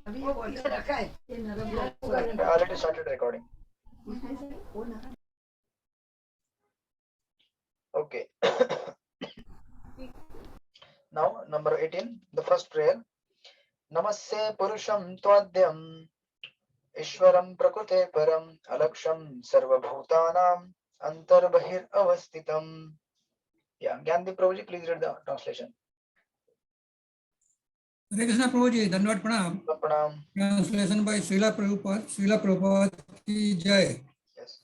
I already started recording. Okay. Now, number 18, the first prayer. Namasya Purusham Tvadyam Ishwaram Prakrute Param Alaksham Sarvabhutanam Antarbahir Avastitam. Yeah, Gyandeep Prabhuji, please read the translation. Hare Krishna Prabhuji, Dandavad Pranam. Pranam. Translation by Srila Prabhupada ki Jai. Yes.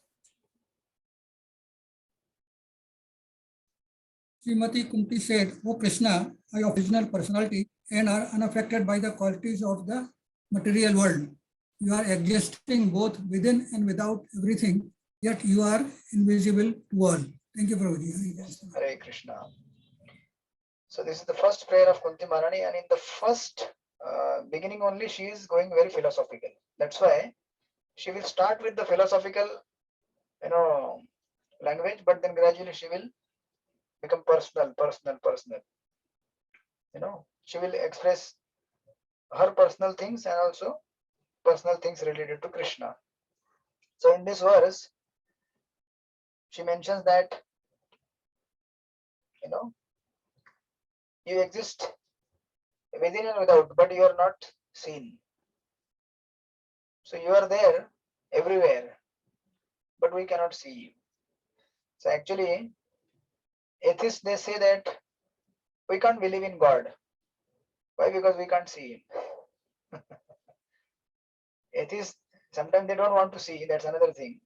Srimati Kunti said, O Krishna, I of original personality and are unaffected by the qualities of the material world. You are existing both within and without everything, yet you are invisible to all. Thank you, Prabhuji. Hare Krishna. So this is the first prayer of Kunti Maharani, and in the first beginning only she is going very philosophical. That's why she will start with the philosophical, language, but then gradually she will become personal. She will express her personal things and also personal things related to Krishna. So in this verse, she mentions that, you exist within and without, but you are not seen. So you are there everywhere, but we cannot see you. So actually, atheists, they say that we can't believe in God. Why? Because we can't see him. Atheists, sometimes they don't want to see, that's another thing,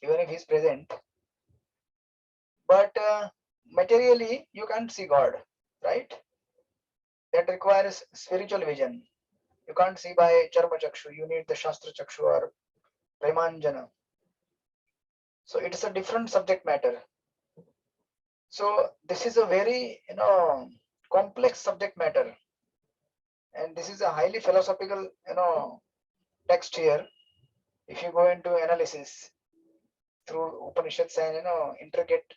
even if he's present. But materially, you can't see God, right? That requires spiritual vision. You can't see by Charma Chakshu, you need the Shastra Chakshu or Premanjana. So it is a different subject matter. So this is a very, complex subject matter. And this is a highly philosophical, text here. If you go into analysis through Upanishads and, intricate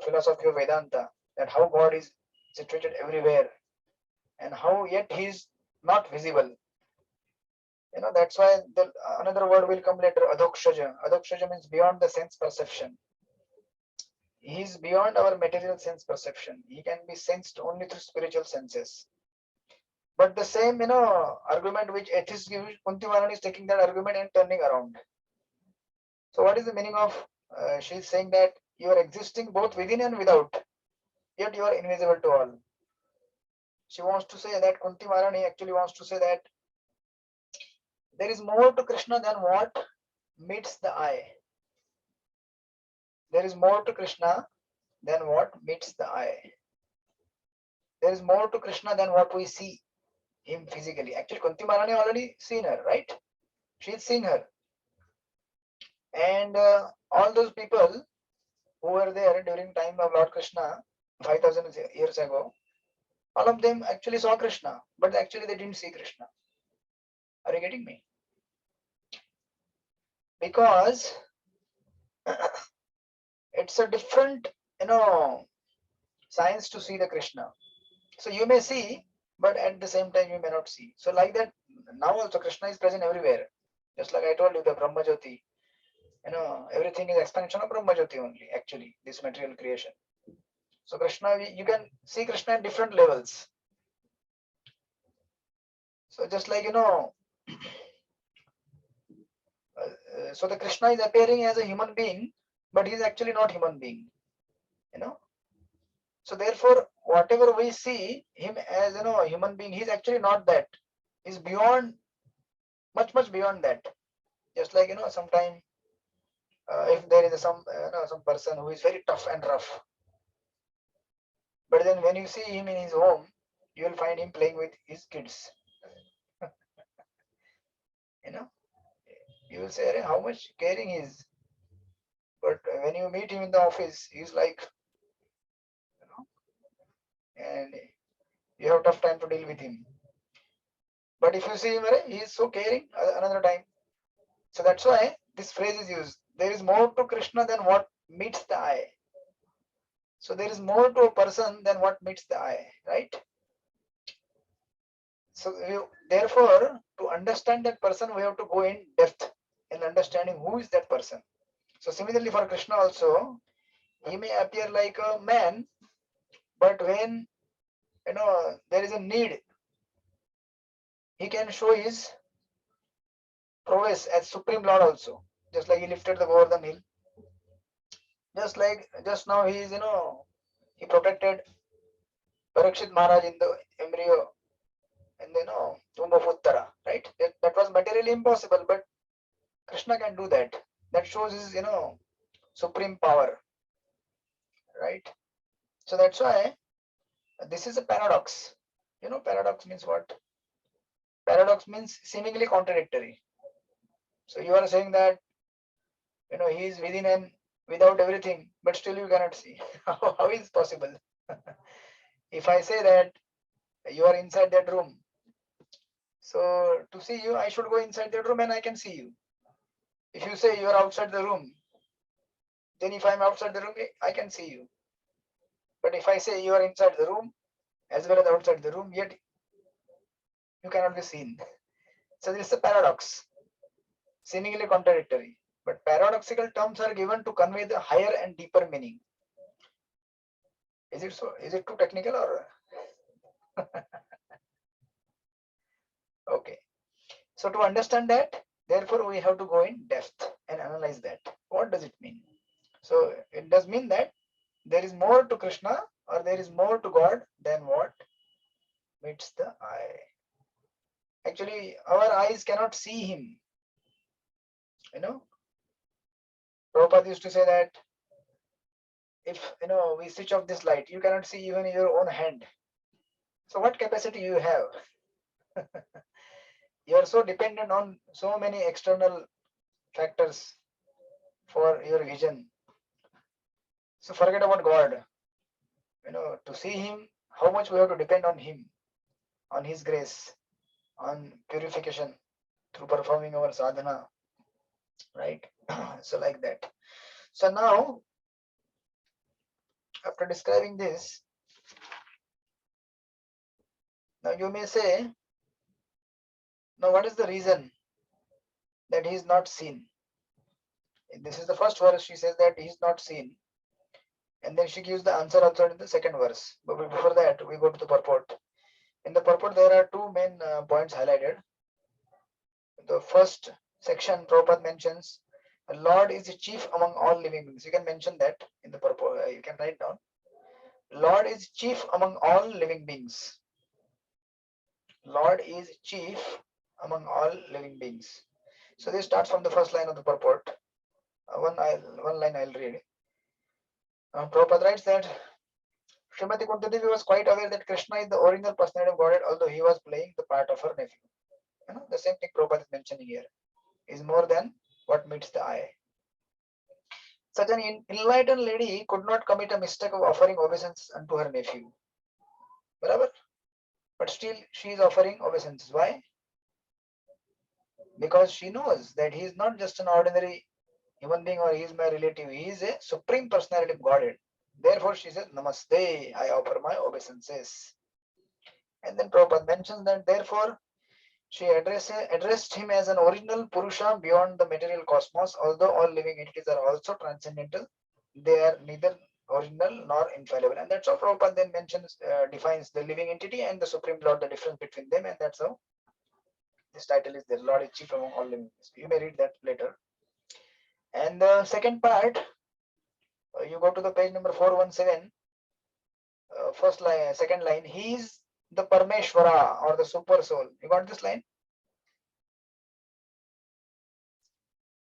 philosophy of Vedanta, that how God is situated everywhere and how yet he is not visible. That's why another word will come later, adhokshaja. Adhokshaja means beyond the sense perception. He is beyond our material sense perception. He can be sensed only through spiritual senses. But the same, argument which atheists give, Kunti Maharani is taking that argument and turning around. So what is the meaning of, she is saying that you are existing both within and without, yet you are invisible to all. She wants to say that, Kunti Maharani actually wants to say that there is more to Krishna than what meets the eye. There is more to Krishna than what meets the eye. There is more to Krishna than what we see him physically. Actually, Kunti Maharani already seen her, right? She's seen her. And all those people who were there during time of Lord Krishna, 5,000 years ago, all of them actually saw Krishna, but actually they didn't see Krishna. Are you getting me? Because it's a different, science to see the Krishna. So you may see, but at the same time you may not see. So like that, now also Krishna is present everywhere. Just like I told you, the Brahma Jyoti, everything is expansion of Brahma Jyoti only, actually, this material creation. So Krishna, you can see Krishna at different levels. So just like, so the Krishna is appearing as a human being, but he is actually not human being, So therefore, whatever we see him as, a human being, he's actually not that. He's beyond, much beyond that. Just like, sometime if there is some person who is very tough and rough, but then when you see him in his home, you will find him playing with his kids. You will say, how much caring he is. But when you meet him in the office, he's like, and you have tough time to deal with him. But if you see him, he is so caring another time. So that's why this phrase is used. There is more to Krishna than what meets the eye. So there is more to a person than what meets the eye, right? So therefore, to understand that person, we have to go in depth in understanding who is that person. So similarly for Krishna also, he may appear like a man, but when there is a need, he can show his prowess as Supreme Lord also. Just like he lifted the Govardhan hill. Just now he is, he protected Parikshit Maharaj in the embryo in the tomb of Uttara, right? That was materially impossible, but Krishna can do that. That shows his, supreme power, right? So that's why this is a paradox. Paradox means what? Paradox means seemingly contradictory. So you are saying that he is within and without everything, but still you cannot see. How is it possible? If I say that you are inside that room, so to see you, I should go inside that room and I can see you. If you say you are outside the room, then if I am outside the room, I can see you. But if I say you are inside the room as well as outside the room, yet you cannot be seen. So this is a paradox, seemingly contradictory. But paradoxical terms are given to convey the higher and deeper meaning. Is it so? Is it too technical or? Okay. So to understand that, therefore we have to go in depth and analyze that. What does it mean? So it does mean that there is more to Krishna or there is more to God than what meets the eye. Actually, our eyes cannot see him. Prabhupada used to say that if we switch off this light, you cannot see even your own hand. So what capacity you have? You are so dependent on so many external factors for your vision. So forget about God. To see him, how much we have to depend on him, on his grace, on purification through performing our sadhana, right? So like that. So now, after describing this, now you may say, now what is the reason that he is not seen? This is the first verse. She says that he is not seen. And then she gives the answer also in the second verse. But before that, we go to the purport. In the purport, there are two main points highlighted. The first section, Prabhupada mentions, the Lord is the chief among all living beings. You can mention that in the purport. You can write down. Lord is chief among all living beings. Lord is chief among all living beings. So this starts from the first line of the purport. One line I'll read. Prabhupada writes that Srimati Kunti Devi was quite aware that Krishna is the original personality of Godhead, although he was playing the part of her nephew. The same thing Prabhupada is mentioning here is more than what meets the eye. Such an enlightened lady could not commit a mistake of offering obeisance unto her nephew. Barabar? But still she is offering obeisances. Why? Because she knows that he is not just an ordinary human being or he is my relative. He is a supreme personality of Godhead. Therefore she says, Namaste, I offer my obeisances. And then Prabhupada mentions that therefore she addressed him as an original Purusha beyond the material cosmos. Although all living entities are also transcendental, they are neither original nor infallible. And that's how Prabhupada then defines the living entity and the Supreme Lord, the difference between them. And that's how this title is there. Lord is chief among all living entities. You may read that later. And the second part, you go to the page number 417, first line, second line, he is the Parmeshwara or the super soul. You got this line?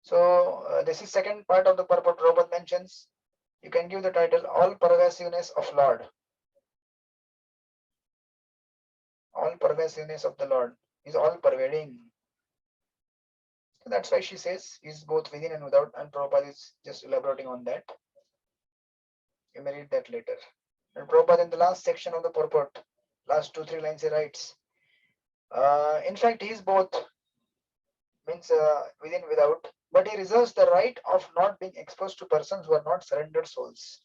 So this is second part of the purport. Prabhupada mentions, you can give the title All Pervasiveness of Lord. All pervasiveness of the Lord is all pervading. So that's why she says is both within and without, and Prabhupada is just elaborating on that. You may read that later. And Prabhupada in the last section of the purport, last 2-3 lines he writes, in fact he is both, means within without, but he reserves the right of not being exposed to persons who are not surrendered souls.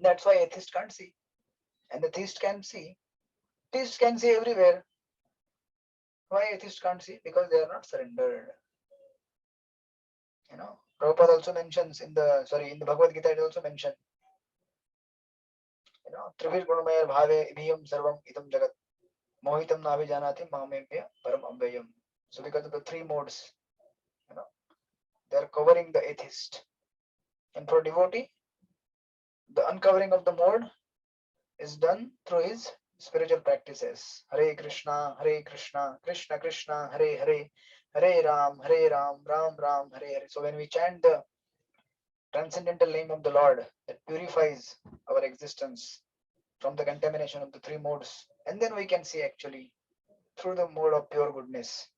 That's why atheist can't see, and the theist can see. Theists can see everywhere. Why atheists can't see? Because they are not surrendered. Prabhupada also mentions in the Bhagavad Gita, it also mentioned, Trivir Gunamaya Bhave Ibhiyam Sarvam Idam Jagat Mohitam Navi Janati Mamebhya Param Ambeyam. So because of the three modes, they are covering the atheist. And for devotee, the uncovering of the mode is done through his spiritual practices. Hare Krishna, Krishna Krishna, Hare Hare, Hare Ram, Ram Ram, Hare Hare. So when we chant the transcendental name of the Lord, that purifies our existence from the contamination of the three modes, and then we can see actually through the mode of pure goodness.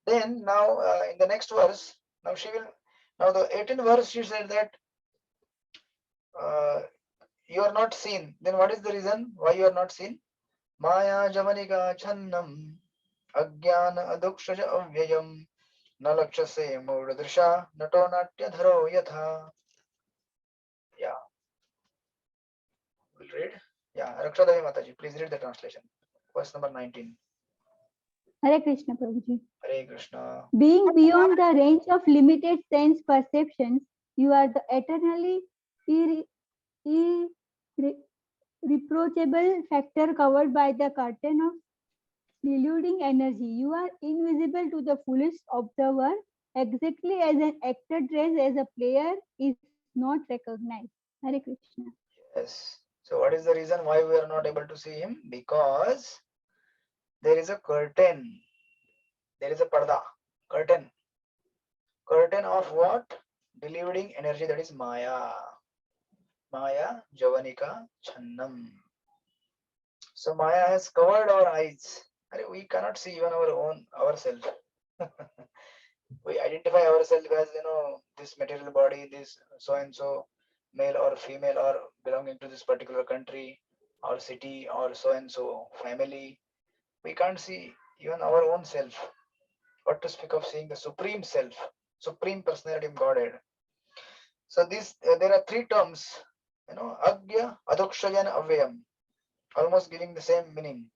Then now in the next verse, now the 18th verse she said that you are not seen. Then what is the reason why you are not seen? Maya Javanika Channam Agyana Adukshaja Avyayam Nalakshase Murdrisha Nato Natya Dharo Yatha. Yeah, we'll read. Yeah, Rakshadavi Mataji, please read the translation. Verse number 19. Hare Krishna, Prabhuji. Hare Krishna. Being beyond the range of limited sense perceptions, you are the eternally irreproachable factor covered by the curtain of deluding energy. You are invisible to the fullest observer, exactly as an actor dressed as a player is not recognized. Hare Krishna. Yes. So what is the reason why we are not able to see him? Because there is a curtain. There is a parda. Curtain. Curtain of what? Deluding energy, that is Maya. Maya Javanika Channam. So Maya has covered our eyes. We cannot see even ourselves. We identify ourselves as this material body, this so and so, male or female, or belonging to this particular country or city or so and so family. We can't see even our own self. What to speak of seeing the supreme self, supreme personality of Godhead. So there are three terms, Agya, Adokshaja, and Avyam, almost giving the same meaning.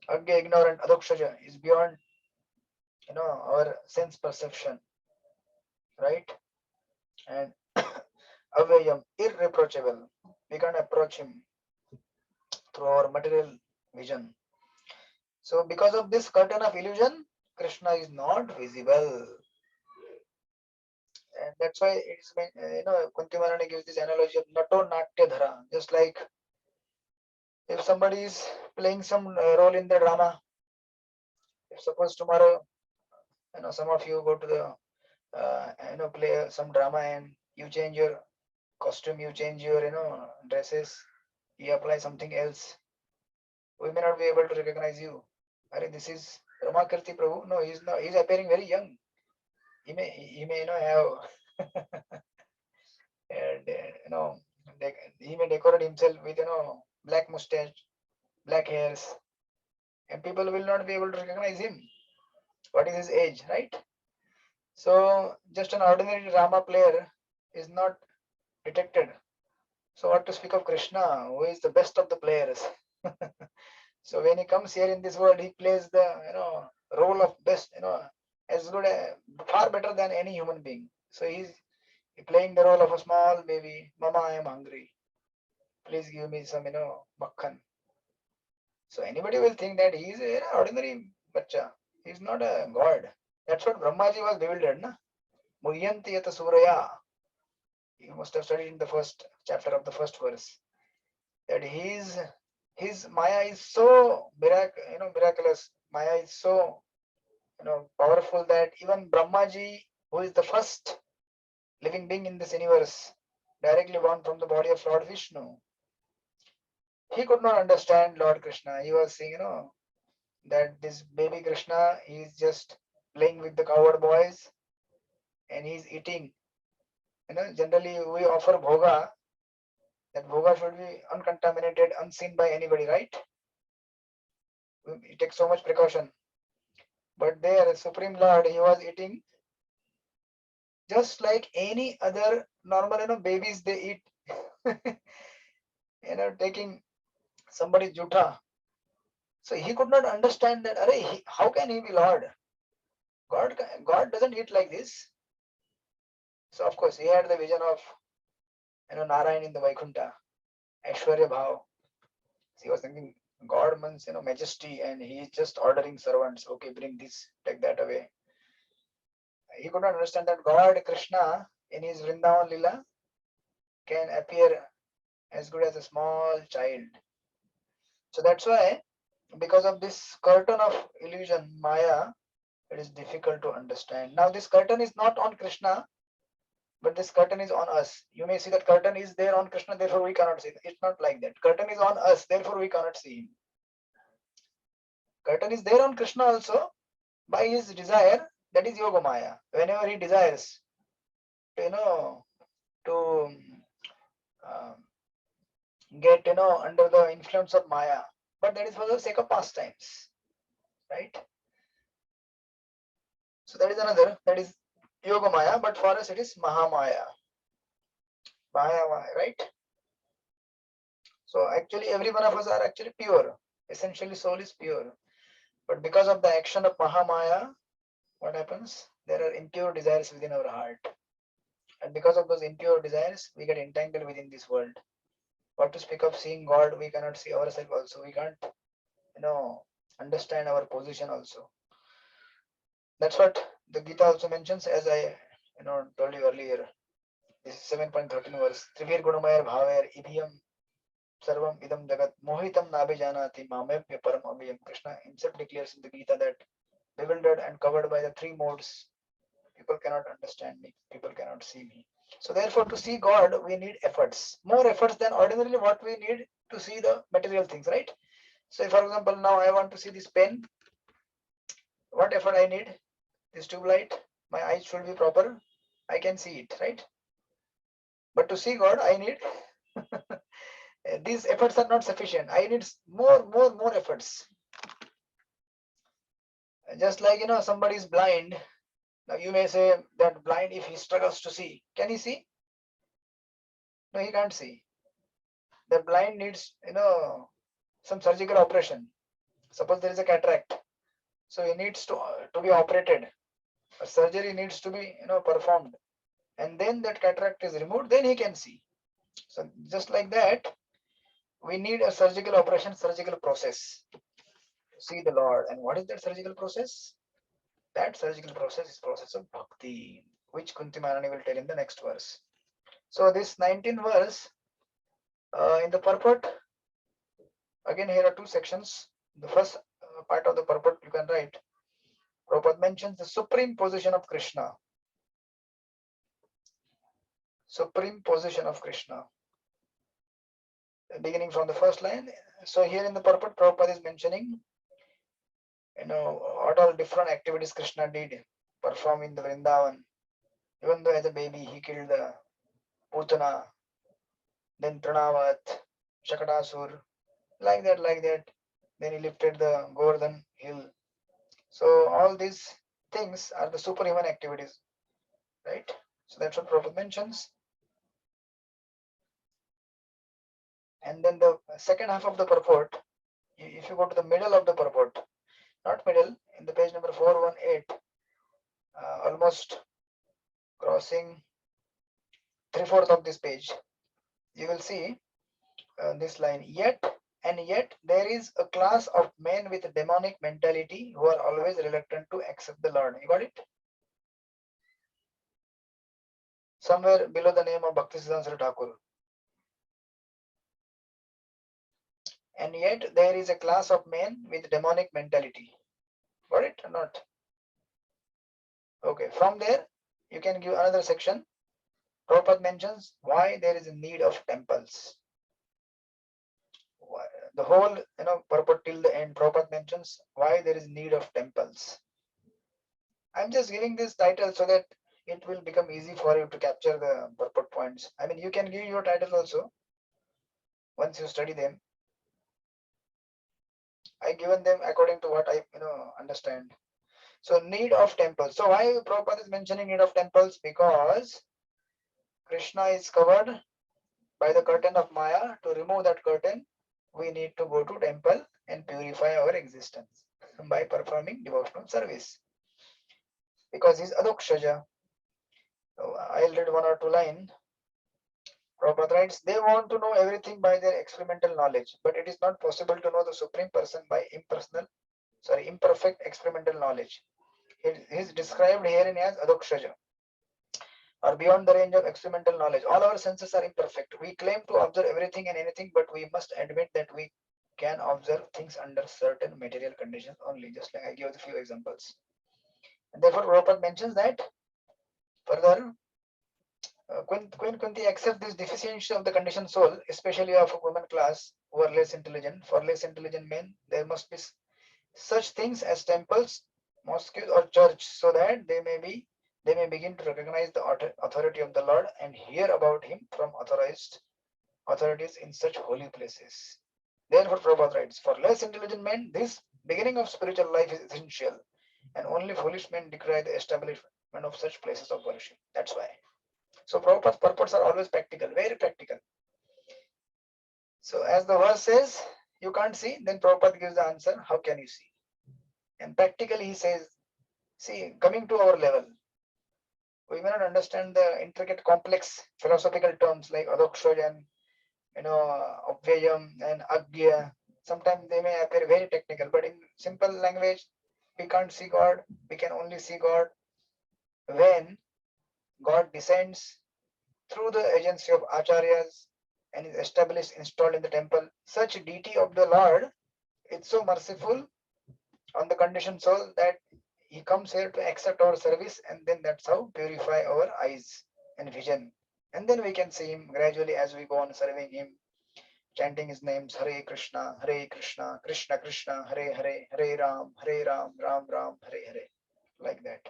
Agya, ignorant, Adokshaja is beyond our sense perception, right? And Avyayam, irreproachable. We can't approach him through our material vision. So because of this curtain of illusion, Krishna is not visible. And that's why it's Kunti Maharani gives this analogy of Nato Natya Dhara. Just like if somebody is playing some role in the drama, if suppose tomorrow, some of you go to the, play some drama and you change your costume, you change your, dresses, you apply something else, we may not be able to recognize you. This is Ramakirti Prabhu. No, he's not. He's appearing very young. He may have and he may decorate himself with black mustache, black hairs, and people will not be able to recognize him. What is his age, right? So just an ordinary drama player is not detected. So what to speak of Krishna, who is the best of the players? So when he comes here in this world, he plays the role of best, as good, far better than any human being. So he's playing the role of a small baby. Mama, I am hungry. Please give me some, makhan. So anybody will think that he is an ordinary bacha. He's not a god. That's what Brahmaji was bewildered, na? Muhyanti yata suraya. You must have studied in the first chapter of the first verse. That his Maya is so miraculous. Maya is so powerful that even Brahmaji, who is the first living being in this universe, directly born from the body of Lord Vishnu, he could not understand Lord Krishna. He was saying, that this baby Krishna is just playing with the cowherd boys and he's eating. Generally we offer bhoga. That bhoga should be uncontaminated, unseen by anybody, right? We take so much precaution. But there, Supreme Lord, he was eating just like any other normal, babies they eat. Taking somebody jutha, So he could not understand that, how can he be Lord? God doesn't eat like this. So of course he had the vision of Narayan in the Vaikuntha, Aishwarya Bhav. He was thinking God means majesty, and he is just ordering servants. Okay, bring this, take that away. He could not understand that God Krishna in his Vrindavan Lila can appear as good as a small child. So that's why, because of this curtain of illusion, Maya, it is difficult to understand. Now this curtain is not on Krishna, but this curtain is on us. You may see that curtain is there on Krishna, therefore we cannot see it. It's not like that. Curtain is on us, therefore we cannot see him. Curtain is there on Krishna also by his desire, that is Yoga Maya. Whenever he desires to uh, get under the influence of Maya, but that is for the sake of pastimes, right? So that is another, that is Yoga Maya, but for us it is Mahamaya. Maya, right? So actually every one of us are actually pure. Essentially soul is pure. But because of the action of Mahamaya, what happens? There are impure desires within our heart. And because of those impure desires, we get entangled within this world. What to speak of seeing God, we cannot see ourselves also. We can't, understand our position also. That's what the Gita also mentions, as I, told you earlier. This is 7.13 verse. Trivir Gunamayar Bhaver Ibhiyam Sarvam Idam Jagat Mohitam Nabhijanati Mamebhya Param Abhiyam. Krishna himself declares in the Gita that bewildered and covered by the three modes, people cannot understand me, people cannot see me. So therefore, to see God, we need efforts, more efforts than ordinarily what we need to see the material things, right? So for example, now I want to see this pen. What effort I need? This tube light, my eyes should be proper, I can see it, right? But to see God, I need these efforts are not sufficient. I need more efforts. Just like somebody is blind. Now you may say that blind, if he struggles to see, can he see? No, he can't see. The blind needs some surgical operation. Suppose there is a cataract, so he needs to be operated. A surgery needs to be performed, and then that cataract is removed, then he can see. So just like that, we need a surgical operation, surgical process to see the Lord. And what is that surgical process? That surgical process is process of bhakti, which Kunti Maharani will tell in the next verse. So this 19th verse, in the purport, again here are two sections. The first part of the purport you can write. Prabhupada mentions the supreme position of Krishna. Supreme position of Krishna. Beginning from the first line. So here in the purport, Prabhupada is mentioning, what all different activities Krishna did perform in the Vrindavan. Even though as a baby he killed the Putana, then Trinavat, Shakatasur, like that. Then he lifted the Govardhan hill. So all these things are the superhuman activities, right? So that's what Prabhupada mentions. And then the second half of the purport, if you go to the middle of the purport, not middle, in the page number 418, almost crossing 3/4 of this page, you will see this line, yet there is a class of men with demonic mentality who are always reluctant to accept the Lord. You got it? Somewhere below the name of Bhaktisiddhanta Saraswati Thakur. And yet there is a class of men with demonic mentality. Got it or not? Okay, from there you can give another section. Prabhupada mentions why there is a need of temples. The whole purport till the end, Prabhupada mentions why there is need of temples. I'm just giving this title so that it will become easy for you to capture the purport points. I mean, you can give your titles also once you study them. I given them according to what I understand. So need of temples. So why Prabhupada is mentioning need of temples? Because Krishna is covered by the curtain of Maya. To remove that curtain, we need to go to temple and purify our existence by performing devotional service. Because he's Adokshaja. I'll read one or two lines. Prabhupada writes, they want to know everything by their experimental knowledge, but it is not possible to know the Supreme Person by imperfect experimental knowledge. He is described herein as Adokshaja, or beyond the range of experimental knowledge. All our senses are imperfect. We claim to observe everything and anything, but we must admit that we can observe things under certain material conditions only, just like I gave a few examples. And therefore, Prabhupada mentions that further, Queen Kunti accepts this deficiency of the conditioned soul, especially of a woman class who are less intelligent. For less intelligent men, there must be such things as temples, mosques, or church, so that they may begin to recognize the authority of the Lord and hear about him from authorized authorities in such holy places. Therefore, Prabhupada writes, for less intelligent men, this beginning of spiritual life is essential, and only foolish men decry the establishment of such places of worship. That's why. So Prabhupada's purports are always practical, very practical. So as the verse says, you can't see, then Prabhupada gives the answer, how can you see? And practically he says, see, coming to our level, we may not understand the intricate, complex philosophical terms like Adokshaja and Abhyayam and Agya. Sometimes they may appear very technical, but in simple language, we can't see God. We can only see God when God descends through the agency of acharyas and is established, installed in the temple. Such deity of the Lord is so merciful on the conditioned soul that he comes here to accept our service, and then that's how purify our eyes and vision. And then we can see him gradually as we go on serving him, chanting his names, Hare Krishna, Krishna Krishna, Hare Hare, Hare Ram, Ram Ram, Hare Hare, like that.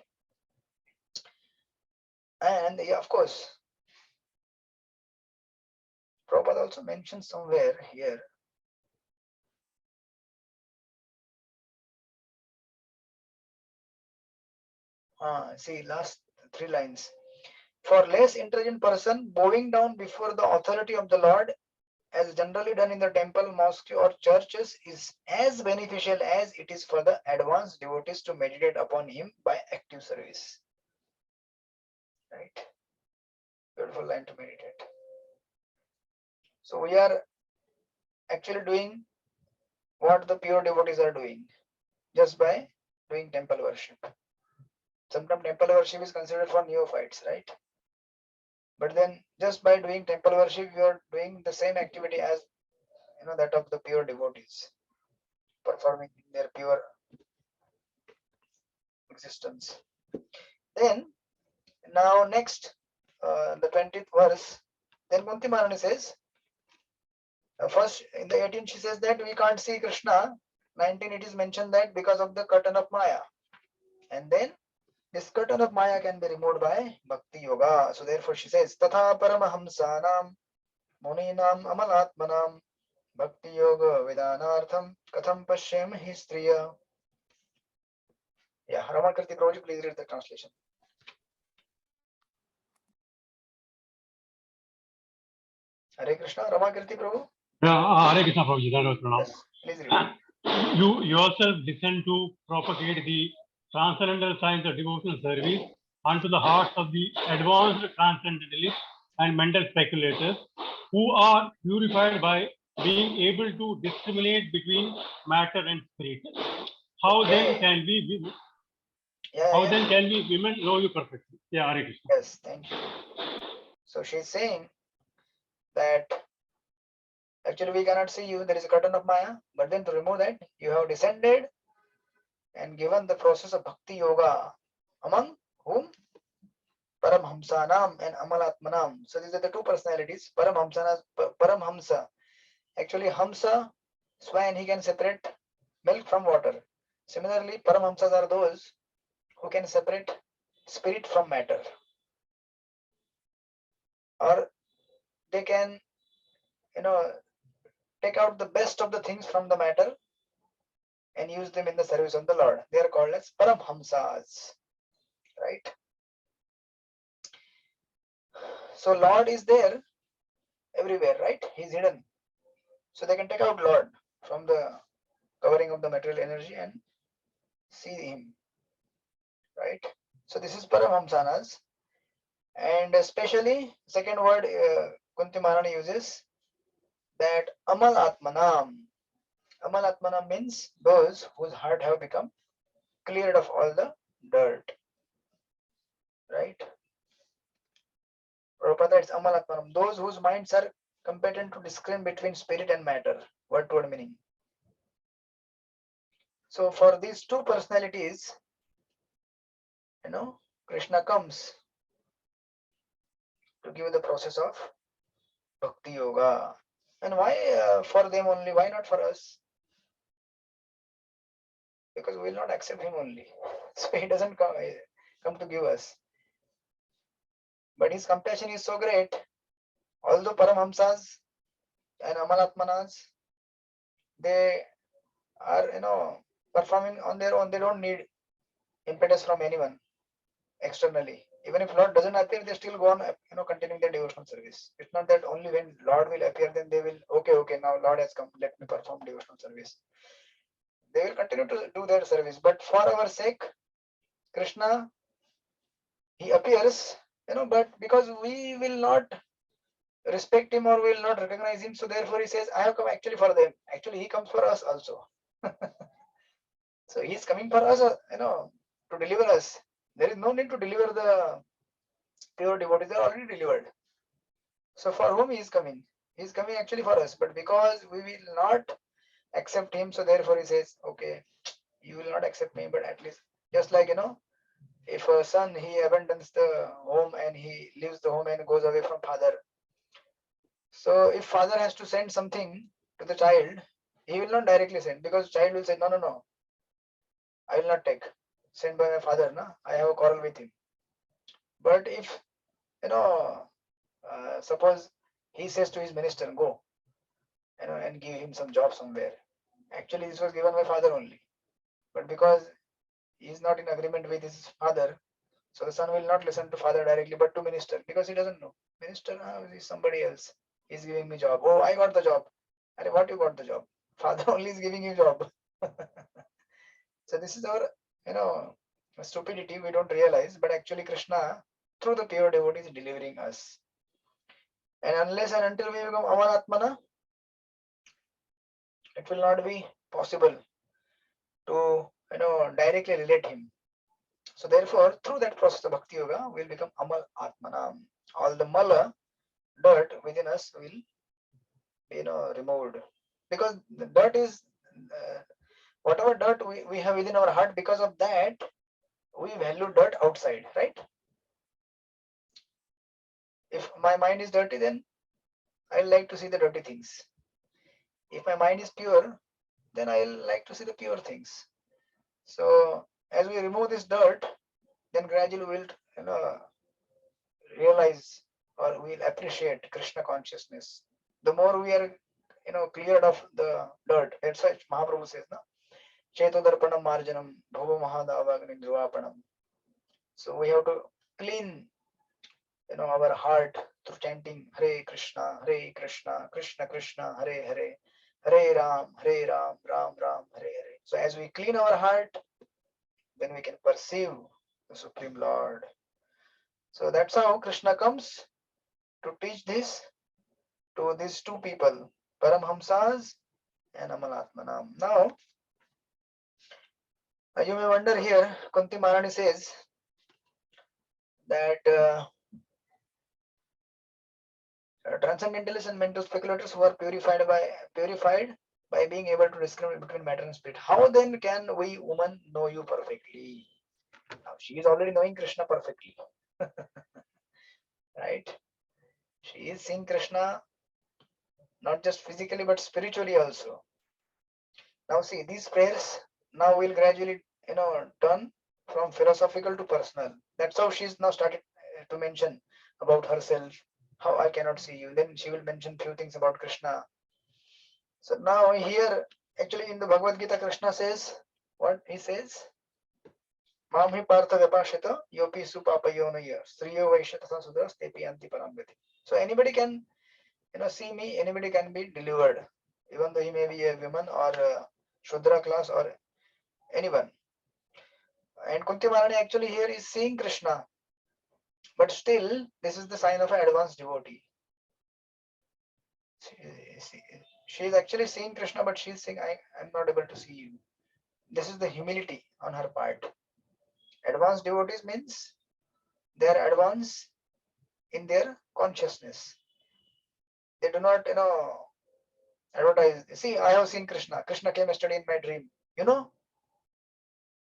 And yeah, of course, Prabhupada also mentions somewhere here, see last three lines. For less intelligent person, bowing down before the authority of the Lord, as generally done in the temple, mosque, or churches, is as beneficial as it is for the advanced devotees to meditate upon him by active service. Right? Beautiful line to meditate. So we are actually doing what the pure devotees are doing just by doing temple worship. Sometimes temple worship is considered for neophytes, right? But then just by doing temple worship, you are doing the same activity as that of the pure devotees, performing their pure existence. Then now next, the 20th verse, then Kunti Maharani says, first in the 18th she says that we can't see Krishna. 19 it is mentioned that because of the curtain of Maya. And then this curtain of Maya can be removed by Bhakti Yoga. So therefore she says, Tatha Paramahamsanam Muninam Amalatmanam Bhakti Yoga Vedanartham Katham Pashyam Histriya. Yeah, Ramakirti Prabhuji, please read the translation. Hare Krishna, Ramakirti Prabhu. Hare Krishna Prabhuji, Yes, please read. You yourself descend to propagate the transcendental science of devotional service unto the hearts of the advanced transcendentalists and mental speculators who are purified by being able to discriminate between matter and spirit. How then can we women know you perfectly? Yeah, Hare Krishna. Yes, thank you. So she's saying that actually we cannot see you, there is a curtain of Maya, but then to remove that, you have descended and given the process of Bhakti Yoga, among whom? Paramhamsanam and Amalatmanam. So these are the two personalities. Paramhamsa. Actually, Hamsa, swan, he can separate milk from water. Similarly, Paramhamsas are those who can separate spirit from matter. Or they can, take out the best of the things from the matter and use them in the service of the Lord. They are called as Paramhamsas. Right? So Lord is there everywhere, right? He is hidden. So they can take out Lord from the covering of the material energy and see him, right? So this is Paramhamsanas. And especially second word Kunti Maharani uses, that Amal Atmanam. Amal Atmanam means those whose heart have become cleared of all the dirt, right? Prabhupada, it's Amal Atmanam, those whose minds are competent to discern between spirit and matter, word to word meaning. So for these two personalities, Krishna comes to give the process of Bhakti Yoga. And why for them only? Why not for us? Because we will not accept him only. So he doesn't come to give us. But his compassion is so great. Although Paramhamsas and Amalatmanas, they are, performing on their own. They don't need impetus from anyone externally. Even if Lord doesn't appear, they still go on, continuing their devotional service. It's not that only when Lord will appear, then they will, okay, now Lord has come, let me perform devotional service. They will continue to do their service. But for our sake, Krishna, he appears, but because we will not respect him or will not recognize him, so therefore he says, I have come actually for them. Actually, he comes for us also. So he is coming for us, to deliver us. There is no need to deliver the pure devotees, they are already delivered. So for whom he is coming? He is coming actually for us, but because we will not accept him, so therefore he says, okay, you will not accept me, but at least, just like, if a son, he abandons the home and he leaves the home and goes away from father. So if father has to send something to the child, he will not directly send, because child will say, no, I will not take. Sent by my father, na? I have a quarrel with him. But if, suppose he says to his minister, go, and give him some job somewhere. Actually, this was given by father only. But because he is not in agreement with his father, so the son will not listen to father directly, but to minister, because he doesn't know. Minister is somebody else. He's giving me job. Oh, I got the job. And what you got the job? Father only is giving you job. So this is our, stupidity. We don't realize, but actually Krishna, through the pure devotee, is delivering us. And unless and until we become Amanatmana, it will not be possible to, directly relate him. So therefore, through that process of Bhakti Yoga, we'll become Amal Atmanam. All the mala, dirt within us will be, removed. Because the dirt is, whatever dirt we have within our heart, because of that, we value dirt outside, right? If my mind is dirty, then I like to see the dirty things. If my mind is pure, then I'll like to see the pure things. So as we remove this dirt, then gradually we'll, realize or we'll appreciate Krishna consciousness. The more we are, cleared of the dirt. That's why Mahaprabhu says, no? Cheto darpanam marjanam bhava mahadavagni dhruvapanam. So we have to clean, our heart through chanting Hare Krishna, Krishna Krishna, Hare Hare, Hare Ram, Ram Ram, Hare Hare. So as we clean our heart, then we can perceive the Supreme Lord. So that's how Krishna comes to teach this to these two people, Paramhamsas and Amalatmanam. Now, you may wonder here, Kunti Maharani says that transcendentalists and mental speculators who are purified by being able to discriminate between matter and spirit. How then can we women know you perfectly? Now she is already knowing Krishna perfectly. Right? She is seeing Krishna not just physically but spiritually also. Now see, these prayers now will gradually, turn from philosophical to personal. That's how she's now started to mention about herself, how I cannot see you. Then she will mention few things about Krishna. So now here, actually in the Bhagavad Gita, Krishna says, what he says? Mamhi partha vyapashita yopi supapayonaya striyo vaishyatasa sudras tepi anti parangati. So anybody can, see me, anybody can be delivered. even though he may be a woman or a Shudra class or anyone. And Kunti Maharani actually here is seeing Krishna, but still this is the sign of an advanced devotee. She is actually seeing Krishna, but she is saying, I'm not able to see you. This is the humility on her part. Advanced devotees means they are advanced in their consciousness. They do not, advertise. See, I have seen Krishna. Krishna came yesterday in my dream.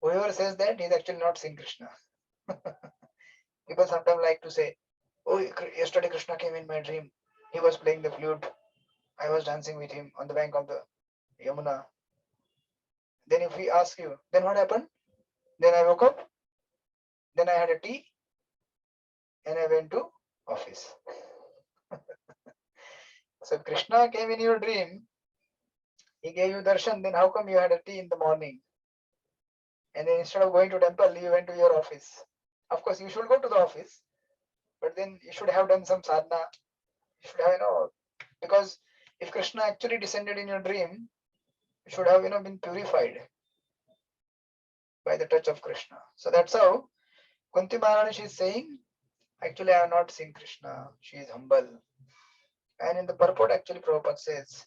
Whoever says that, he is actually not seeing Krishna. People sometimes like to say, oh, yesterday Krishna came in my dream. He was playing the flute. I was dancing with him on the bank of the Yamuna. Then if we ask you, then what happened? Then I woke up. Then I had a tea. And I went to office. So if Krishna came in your dream, he gave you darshan, then how come you had a tea in the morning? And then instead of going to temple, you went to your office. Of course, you should go to the office, but then you should have done some sadhana. You should have, because if Krishna actually descended in your dream, you should have, been purified by the touch of Krishna. So that's how Kunti Maharani is saying, actually, I have not seen Krishna. She is humble. And in the purport, actually, Prabhupada says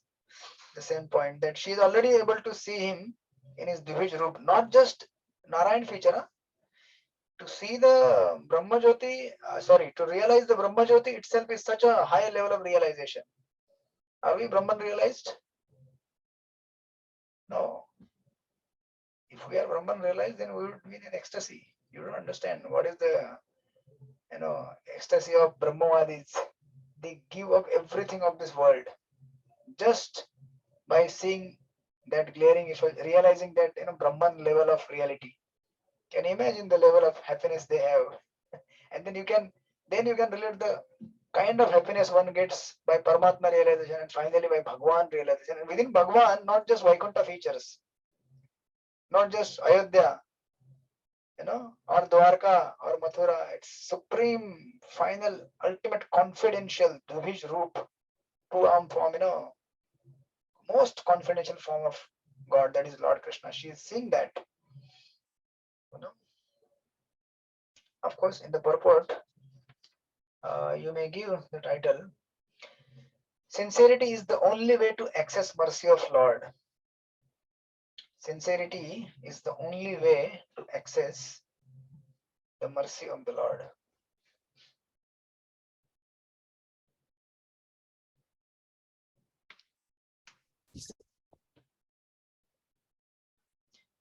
the same point, that she is already able to see him in his Divij Roop, not just Narayan feature. To see the Brahma Jyoti, to realize the Brahma Jyoti itself is such a high level of realization. Are we Brahman realized? No. If we are Brahman realized, then we would be in ecstasy. You don't understand what is the ecstasy of Brahmavadis. They give up everything of this world just by seeing that glaring issue, realizing that Brahman level of reality. Can you imagine the level of happiness they have? And then you can relate the kind of happiness one gets by Paramatma realization and finally by Bhagwan realization. And within Bhagwan, not just Vaikuntha features, not just Ayodhya, or Dwarka or Mathura. It's supreme, final, ultimate, confidential, Dvij Roop, two-arm form, most confidential form of God, that is Lord Krishna. She is seeing that. Of course, in the purport, you may give the title, Sincerity is the only way to access mercy of Lord. Sincerity is the only way to access the mercy of the Lord.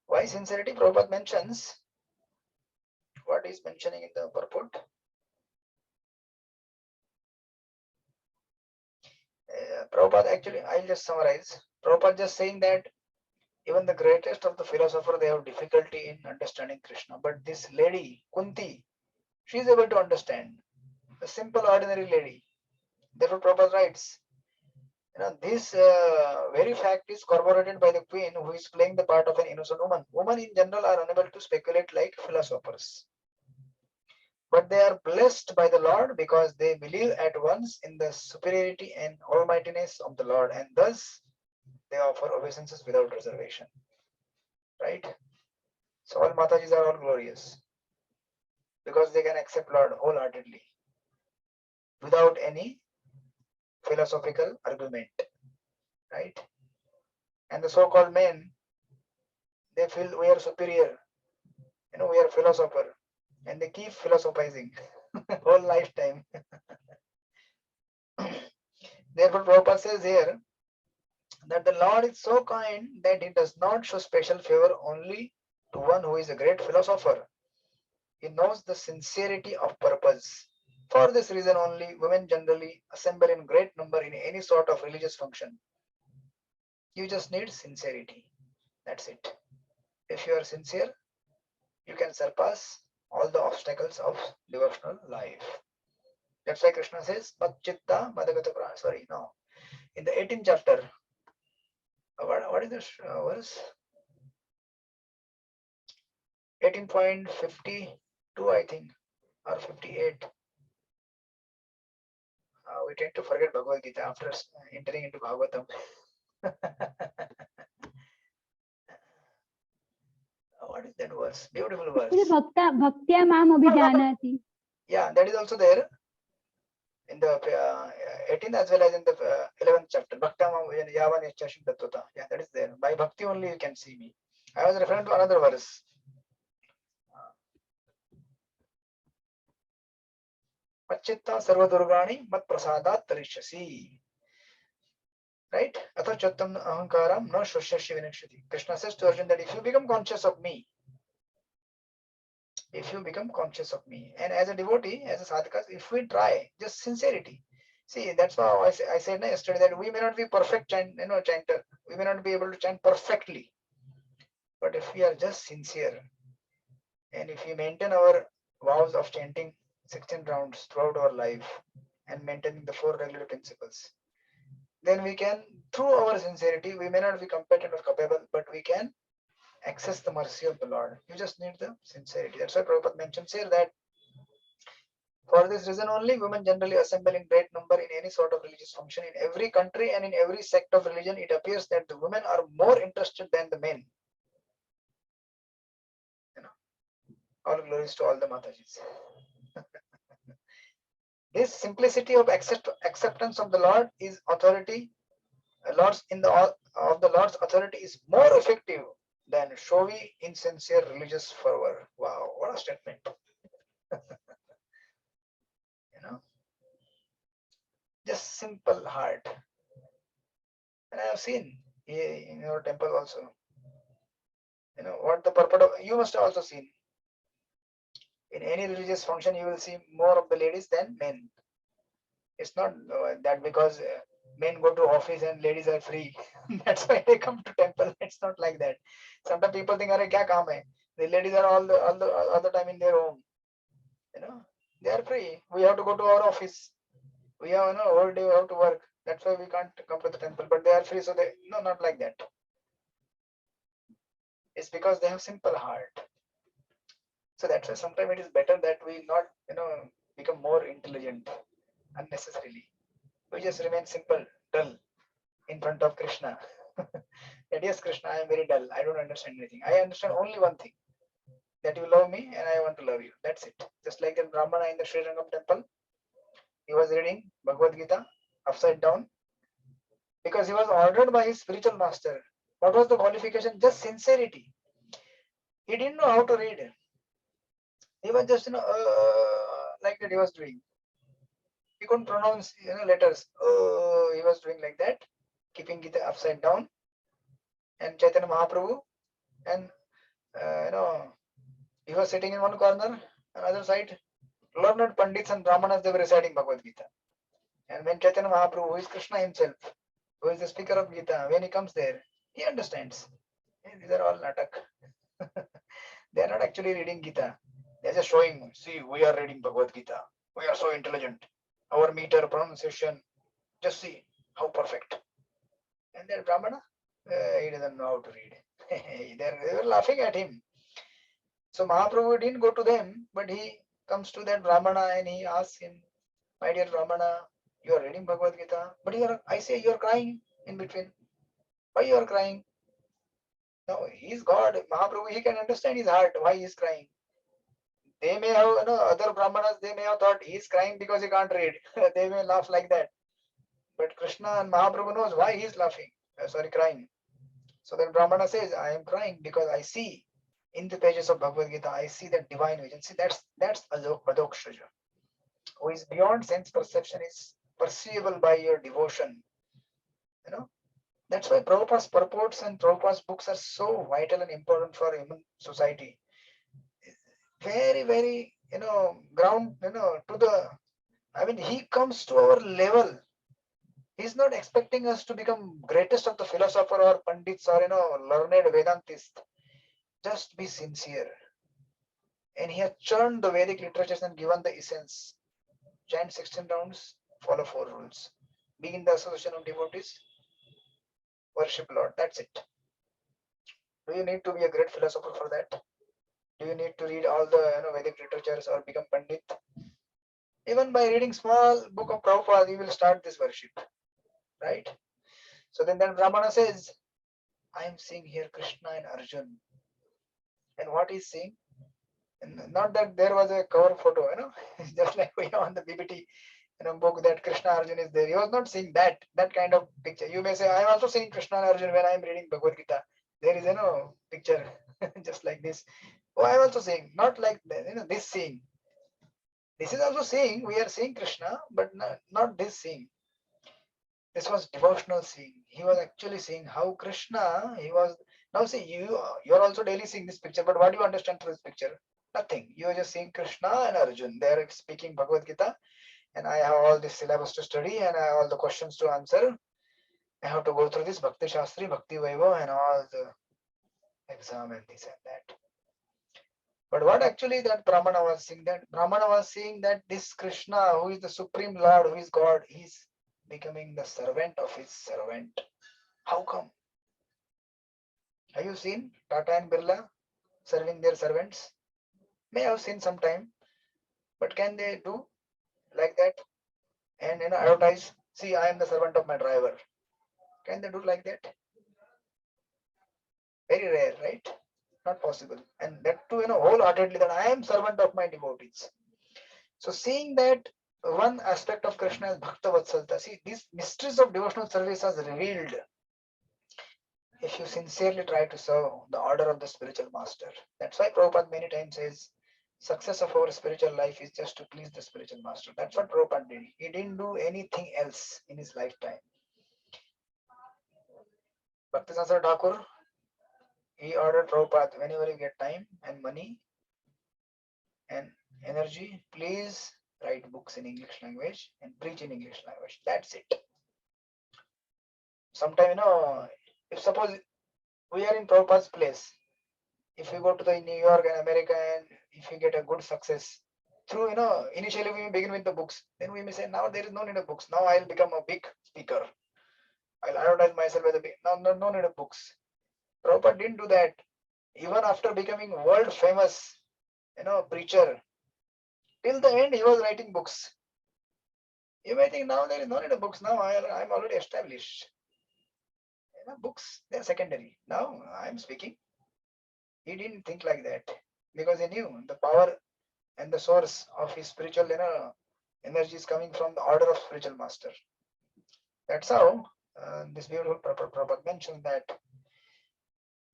Why sincerity? Prabhupada mentions what is mentioning in the purport. Prabhupada actually, I'll just summarize. Prabhupada just saying that even the greatest of the philosophers, they have difficulty in understanding Krishna. But this lady, Kunti, she is able to understand. A simple, ordinary lady. Therefore, Prabhupada writes, this very fact is corroborated by the queen who is playing the part of an innocent woman. Women in general are unable to speculate like philosophers. But they are blessed by the Lord because they believe at once in the superiority and almightiness of the Lord, and thus they offer obeisances without reservation. Right? So all Matajis are all glorious because they can accept Lord wholeheartedly without any philosophical argument. Right? And the so-called men, they feel we are superior. We are philosopher, and they keep philosophizing whole lifetime. Therefore, Prabhupada says here that the Lord is so kind that he does not show special favor only to one who is a great philosopher. He knows the sincerity of purpose. For this reason only, women generally assemble in great number in any sort of religious function. You just need sincerity. That's it. If you are sincere, you can surpass all the obstacles of devotional life. That's why Krishna says, Madchitta Madagata Prana. Sorry, no. In the 18th chapter, what is this verse? 18.52, I think, or 58. We tend to forget Bhagavad Gita after entering into Bhagavatam. What is that verse? Beautiful verse. Bhaktya mam abhijanati. Yeah, that is also there in the 18th as well as in the 11th chapter. Bhaktam yavan ichchashim tattva. Yeah, that is there. By bhakti only you can see me. I was referring to another verse. Machitta sarvadurgani mat prasadat tarishyasi. Right? Atha chattam ahankaram no shushyashi vinakshati. Krishna says to Arjuna that if you become conscious of me, and as a devotee, as a sadhaka, if we try just sincerity, see, that's why I said yesterday that we may not be perfect chanter, we may not be able to chant perfectly, but if we are just sincere, and if we maintain our vows of chanting 16 rounds throughout our life and maintaining the 4 regular principles, then we can, through our sincerity, we may not be competent or capable, but we can access the mercy of the Lord. You just need the sincerity. That's why Prabhupada mentions here that for this reason only, women generally assemble in great number in any sort of religious function. In every country and in every sect of religion, it appears that the women are more interested than the men. All glories to all the Matajis. This simplicity of acceptance of the Lord is authority. Lord's of the Lord's authority is more effective than showy, insincere religious fervor. Wow, what a statement! Just simple heart. And I have seen in your temple also. What the purport of, you must have also seen. In any religious function, you will see more of the ladies than men. It's not that because men go to office and ladies are free. That's why they come to temple. It's not like that. Sometimes people think, "Arey, kya kaam hai?" The ladies are all the time in their home. They are free. We have to go to our office. We have whole day we have to work. That's why we can't come to the temple. But they are free, so they not like that. It's because they have simple heart. So that's why sometimes it is better that we not become more intelligent unnecessarily. We just remain simple, dull in front of Krishna. That yes, Krishna, I am very dull. I don't understand anything. I understand only one thing, that you love me and I want to love you. That's it. Just like the Brahmana in the Sri Rangam temple, he was reading Bhagavad Gita upside down because he was ordered by his spiritual master. What was the qualification? Just sincerity. He didn't know how to read. He was just like that he was doing. He couldn't pronounce letters. He was doing like that, keeping Gita upside down. And Chaitanya Mahaprabhu, and he was sitting in one corner, another side, learned Pandits and Brahmanas, they were reciting Bhagavad Gita. And when Chaitanya Mahaprabhu, who is Krishna himself, who is the speaker of Gita, when he comes there, he understands. These are all natak. They are not actually reading Gita. They are just showing, see, we are reading Bhagavad Gita. We are so intelligent. Our meter, pronunciation, just see how perfect. And then Brahmana, he doesn't know how to read. They were laughing at him. So Mahaprabhu didn't go to them, but he comes to that Brahmana and he asks him, my dear Brahmana, you are reading Bhagavad Gita, but I say you are crying in between. Why you are crying? No, he is God. Mahaprabhu, he can understand his heart, why he is crying. They may have, other Brahmanas, they may have thought he is crying because he can't read. They may laugh like that. But Krishna and Mahaprabhu knows why he is laughing, crying. So then Brahmana says, I am crying because I see in the pages of Bhagavad Gita, I see that divine vision. See, that's Adokshaja, who is beyond sense perception, is perceivable by your devotion. That's why Prabhupada's purports and Prabhupada's books are so vital and important for human society. Very, very, ground, to the, he comes to our level. He's not expecting us to become greatest of the philosopher or pandits or, learned Vedantist. Just be sincere. And he has churned the Vedic literatures and given the essence. Chant 16 rounds, follow 4 rules. Be in the association of devotees, worship Lord. That's it. Do you need to be a great philosopher for that? Do you need to read all the Vedic literatures or become Pandit? Even by reading small book of Prabhupada, you will start this worship. Right? So then Brahmana says, I am seeing here Krishna and Arjun. And what he's seeing? And not that there was a cover photo, just like we have on the BBT book that Krishna Arjun is there. He was not seeing that kind of picture. You may say, I am also seeing Krishna and Arjun when I am reading Bhagavad Gita. There is picture just like this. Oh, I am also seeing, not like this seeing. This is also seeing, we are seeing Krishna, but not this seeing. This was devotional seeing. He was actually seeing how Krishna, he was, now see, you are also daily seeing this picture, but what do you understand through this picture? Nothing. You are just seeing Krishna and Arjun. They are speaking Bhagavad Gita, and I have all this syllabus to study and I have all the questions to answer. I have to go through this Bhakti Shastri, Bhakti Vaibhav, and all the exam and this and that. But what actually that Brahmana was seeing, that Brahmana was seeing that this Krishna, who is the Supreme Lord, who is God, he is becoming the servant of his servant. How come? Have you seen Tata and Birla serving their servants? May have seen sometime, but can they do like that and advertise? See, I am the servant of my driver. Can they do like that? Very rare, right? Not possible. And that too, wholeheartedly, that I am servant of my devotees. So seeing that one aspect of Krishna is Bhakta Vatsalta. See, these mysteries of devotional service are revealed if you sincerely try to serve the order of the spiritual master. That's why Prabhupada many times says, success of our spiritual life is just to please the spiritual master. That's what Prabhupada did. He didn't do anything else in his lifetime. Bhaktisastra Thakur, he ordered Prabhupada, whenever you get time and money and energy, please write books in English language and preach in English language. That's it. Sometime, if suppose we are in Prabhupada's place, if you go to the New York and America and if you get a good success through, initially we begin with the books, then we may say, now there is no need of books. Now I'll become a big speaker. I'll advertise myself as a big, no need of books. Prabhupada didn't do that. Even after becoming world famous, preacher, till the end he was writing books. You may think now there is no need of books. Now I'm already established. Books, they're secondary. Now I'm speaking. He didn't think like that because he knew the power and the source of his spiritual energy is coming from the order of spiritual master. That's how this beautiful Prabhupada mentioned that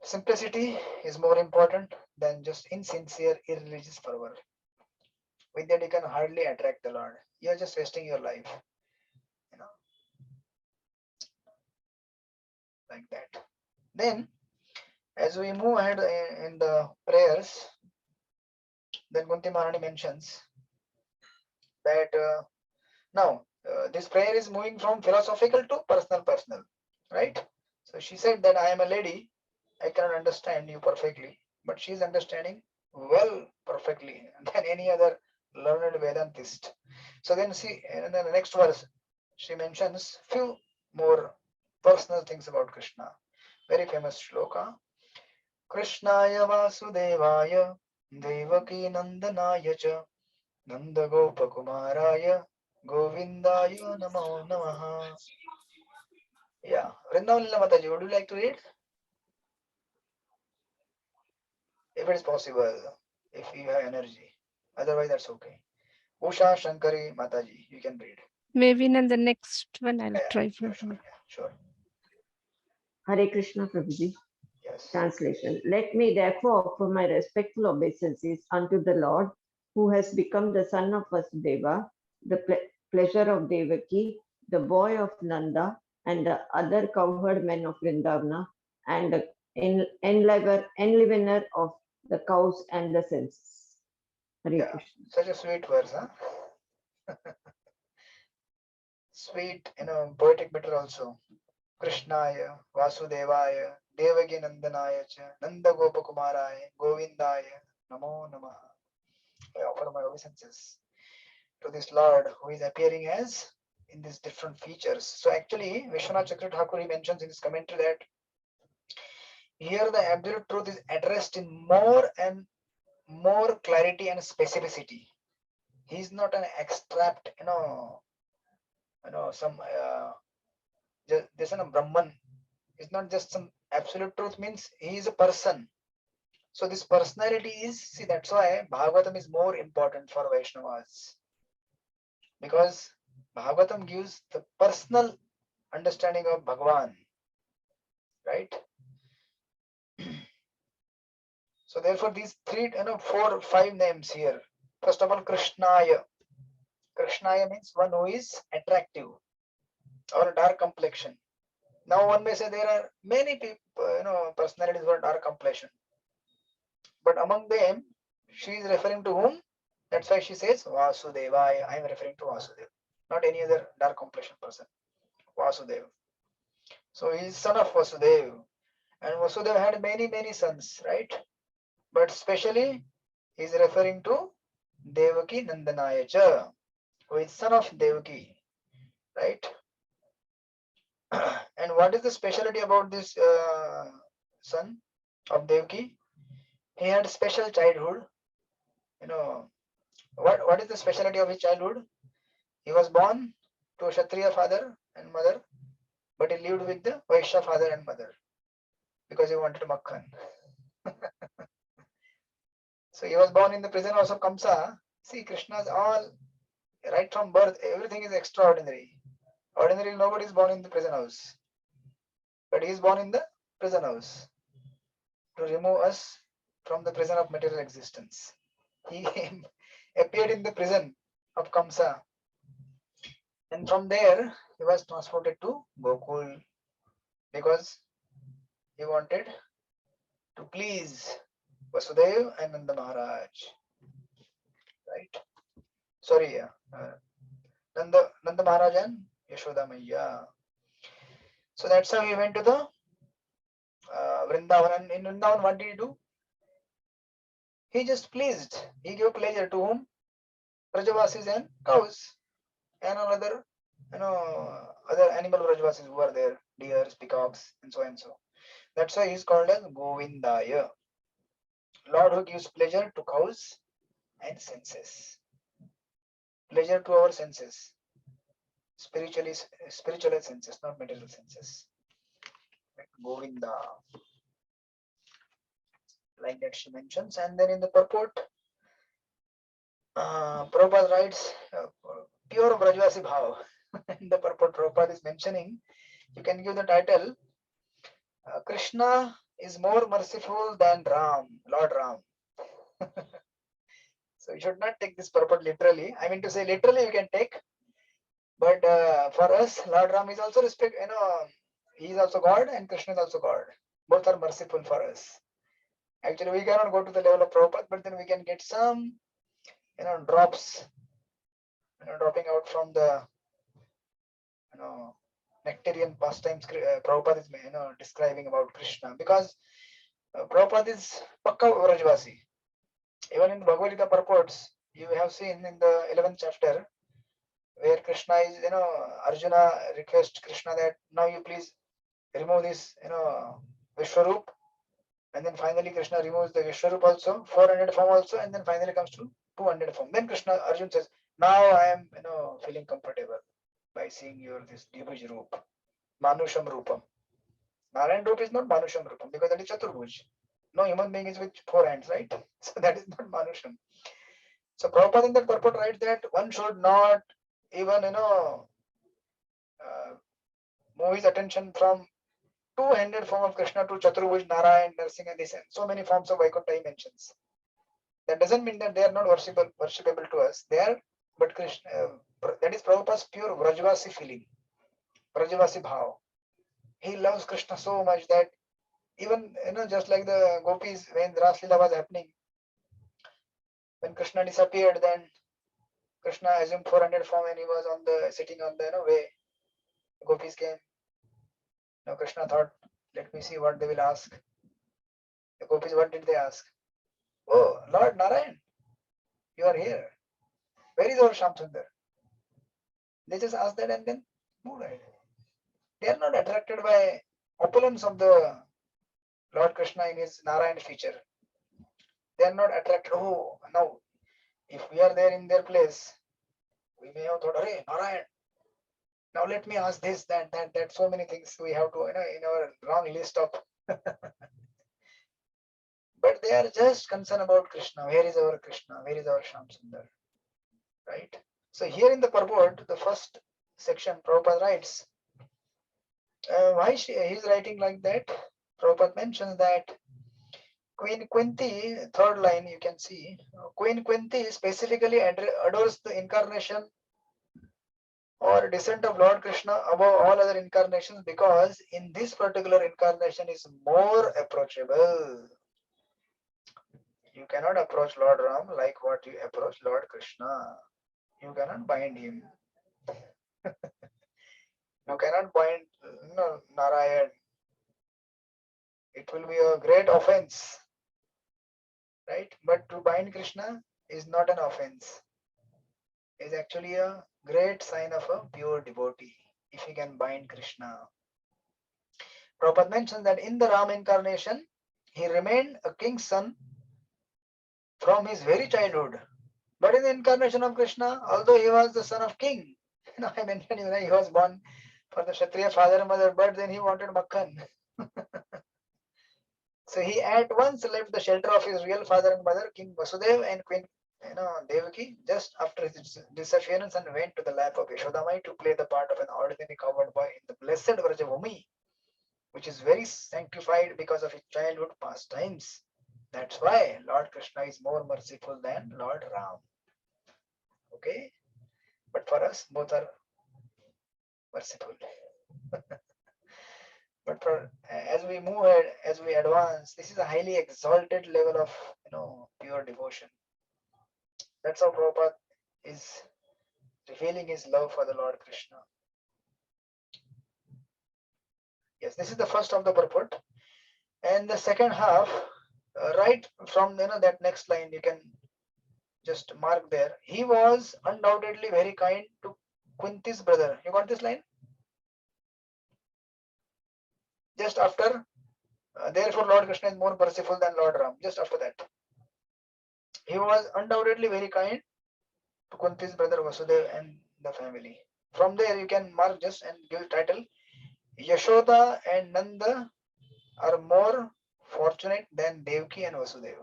simplicity is more important than just insincere, irreligious fervor. With that, you can hardly attract the Lord. You're just wasting your life. Like that. Then, as we move ahead in the prayers, then Kunti Maharani mentions that now this prayer is moving from philosophical to personal, right? So she said that I am a lady, I cannot understand you perfectly, but she is understanding well perfectly than any other learned Vedantist. So then see, in the next verse, she mentions few more personal things about Krishna. Very famous shloka. Krishnaya Vasudevaya Devaki Nandanaya cha Nanda Gopakumaraya Govindaya Namo Namaha. Yeah, Vrindavan Lila Mataji, would you like to read? If it is possible, if you have energy. Otherwise, that's okay. Usha Shankari Mataji, you can read. Maybe in the next one I'll try for Sure, her. sure. Hare Krishna Prabhuji. Yes. Translation. Let me therefore offer my respectful obeisances unto the Lord, who has become the son of Vasudeva, the pleasure of Devaki, the boy of Nanda, and the other cowherd men of Vrindavana, and the enlivener of the cows and the senses. Hare Yeah, Krishna. such a sweet verse, huh? Sweet, poetic matter also. Krishnaya, Vasudevaya, Devaki Nandanaya cha, Nanda Gopakumaraya, Govindaya, Namo Namaha. I offer my obeisances to this Lord who is appearing as in these different features. So actually, Vishwanath Chakra Thakur mentions in his commentary that here the absolute truth is addressed in more and more clarity and specificity. He is not an extract, some this is a Brahman. It's not just some absolute truth, means he is a person. So this personality is, see, that's why Bhagavatam is more important for Vaishnavas. Because Bhagavatam gives the personal understanding of Bhagavan. Right? So therefore these three, 4, 5 names here. First of all, Krishnaya. Krishnaya means one who is attractive or dark complexion. Now one may say there are many people, personalities who are dark complexion. But among them, she is referring to whom? That's why she says Vasudeva. I am referring to Vasudeva, not any other dark complexion person. Vasudeva. So he is son of Vasudeva. And Vasudeva had many, many sons, right? But specially he is referring to Devaki Nandanaya cha, who is son of Devaki, right? And what is the specialty about this son of Devaki? He had special childhood. What is the specialty of his childhood? He was born to a Kshatriya father and mother, but he lived with the Vaishya father and mother because he wanted Makhan. So he was born in the prison house of Kamsa. See, Krishna's all, right from birth, everything is extraordinary. Ordinarily, nobody is born in the prison house. But he is born in the prison house to remove us from the prison of material existence. He appeared in the prison of Kamsa. And from there, he was transported to Gokul because he wanted to please Vasudeva and Nanda Maharaj. Right? Sorry, Nanda Maharaj and Yashoda Maiya. So that's how he went to the Vrindavan. And in Vrindavan, what did he do? He just pleased. He gave pleasure to whom? Brajavasis and cows and other, other animal Brajavasis who are there, deers, peacocks, and so and so. That's why he is called as Govindaya, Lord who gives pleasure to cows and senses. Pleasure to our senses, spiritual senses, not material senses. Like Govinda, like that she mentions. And then in the purport, Prabhupada writes pure Brajvasi Bhav. In the purport, Prabhupada is mentioning, you can give the title, Krishna is more merciful than Ram, Lord Ram. So you should not take this purport literally. I mean to say literally you can take, but for us, Lord Ram is also he is also God and Krishna is also God. Both are merciful for us. Actually, we cannot go to the level of Prabhupada, but then we can get some, drops, dropping out from the, nectarian pastimes Prabhupada is, describing about Krishna, because Prabhupada is Pakka Vrajvasi. Even in Bhagavad Gita purports, you have seen in the 11th chapter, where Krishna is, Arjuna requests Krishna that now you please remove this, Vishwarup. And then finally Krishna removes the Vishwarup also, 400 form also, and then finally comes to 200 form. Then Arjuna says, now I am, feeling comfortable by seeing your this Dvibhuj Roop, Manusham Rupam. Narayan Roop is not Manusham Rupam because that is Chaturbhuj. No human being is with 4 hands, right? So that is not Manusham. So Prabhupada in that purport writes that one should not even, move his attention from 200 form of Krishna to Chaturbhuj, Narayan, Narsingha, this and so many forms of Vaikuntha he mentions. That doesn't mean that they are not worshipable to us. They are, but Krishna, that is Prabhupada's pure Vrajvasi feeling, Vrajvasi Bhav. He loves Krishna so much that even, just like the gopis, when Ras Leela was happening, when Krishna disappeared, then Krishna assumed 400 form and he was sitting on the way. The gopis came. Now Krishna thought, let me see what they will ask. The gopis, what did they ask? Oh, Lord Narayan, you are here. Where is our Shamsundar? They just ask that and then move ahead. They are not attracted by opulence of the Lord Krishna in his Narayan feature. They are not attracted. Oh, now, if we are there in their place, we may have thought, hey, Narayan, Now let me ask this, that so many things we have to, in our long list of, but they are just concerned about Krishna. Where is our Krishna? Where is our Shyam Sundar? Right? So here in the purport, the first section, Prabhupada writes, why he's writing like that? Prabhupada mentions that Queen Kunti, third line you can see, Queen Kunti specifically adores the incarnation or descent of Lord Krishna above all other incarnations because in this particular incarnation is more approachable. You cannot approach Lord Ram like what you approach Lord Krishna. You cannot bind him. You cannot bind Narayan. It will be a great offense. Right? But to bind Krishna is not an offense. It is actually a great sign of a pure devotee if he can bind Krishna. Prabhupada mentions that in the Ram incarnation, he remained a king's son from his very childhood. But in the incarnation of Krishna, although he was the son of king, I mentioned he was born for the Kshatriya father and mother, but then he wanted Makhan. So he at once left the shelter of his real father and mother, King Vasudeva and Queen Devaki, just after his disappearance and went to the lap of Yashodamai to play the part of an ordinary cowherd boy in the blessed Vrajabhumi, which is very sanctified because of his childhood pastimes. That's why Lord Krishna is more merciful than Lord Ram. Okay? But for us, both are merciful. But as we move ahead, as we advance, this is a highly exalted level of pure devotion. That's how Prabhupada is revealing his love for the Lord Krishna. Yes, this is the first of the purport. And the second half, right from that next line, you can just mark there. He was undoubtedly very kind to Kunti's brother. You got this line? Just after, therefore Lord Krishna is more merciful than Lord Ram. Just after that. He was undoubtedly very kind to Kunti's brother Vasudeva and the family. From there you can mark just and give title. Yashoda and Nanda are more fortunate than Devaki and Vasudeva.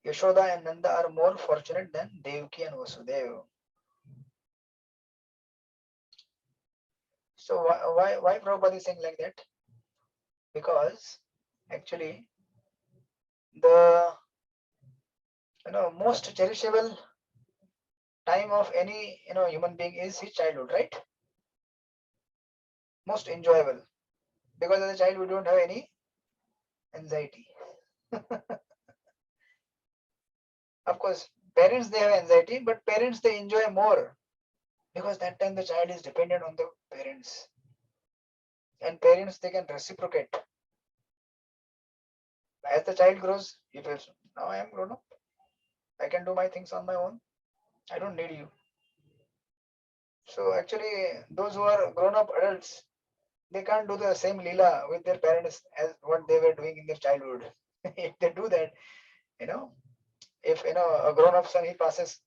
Yashoda and Nanda are more fortunate than Devaki and Vasudeva. So why Prabhupada is saying like that? Because actually the most cherishable time of any human being is his childhood, right? Most enjoyable, because as a child we don't have any anxiety. Of course, parents they have anxiety, but parents they enjoy more because that time the child is dependent on the parents, and parents they can reciprocate. As the child grows, he feels now I am grown up. I can do my things on my own. I don't need you. So actually, those who are grown up adults, they can't do the same lila with their parents as what they were doing in their childhood. If they do that, if a grown up son he passes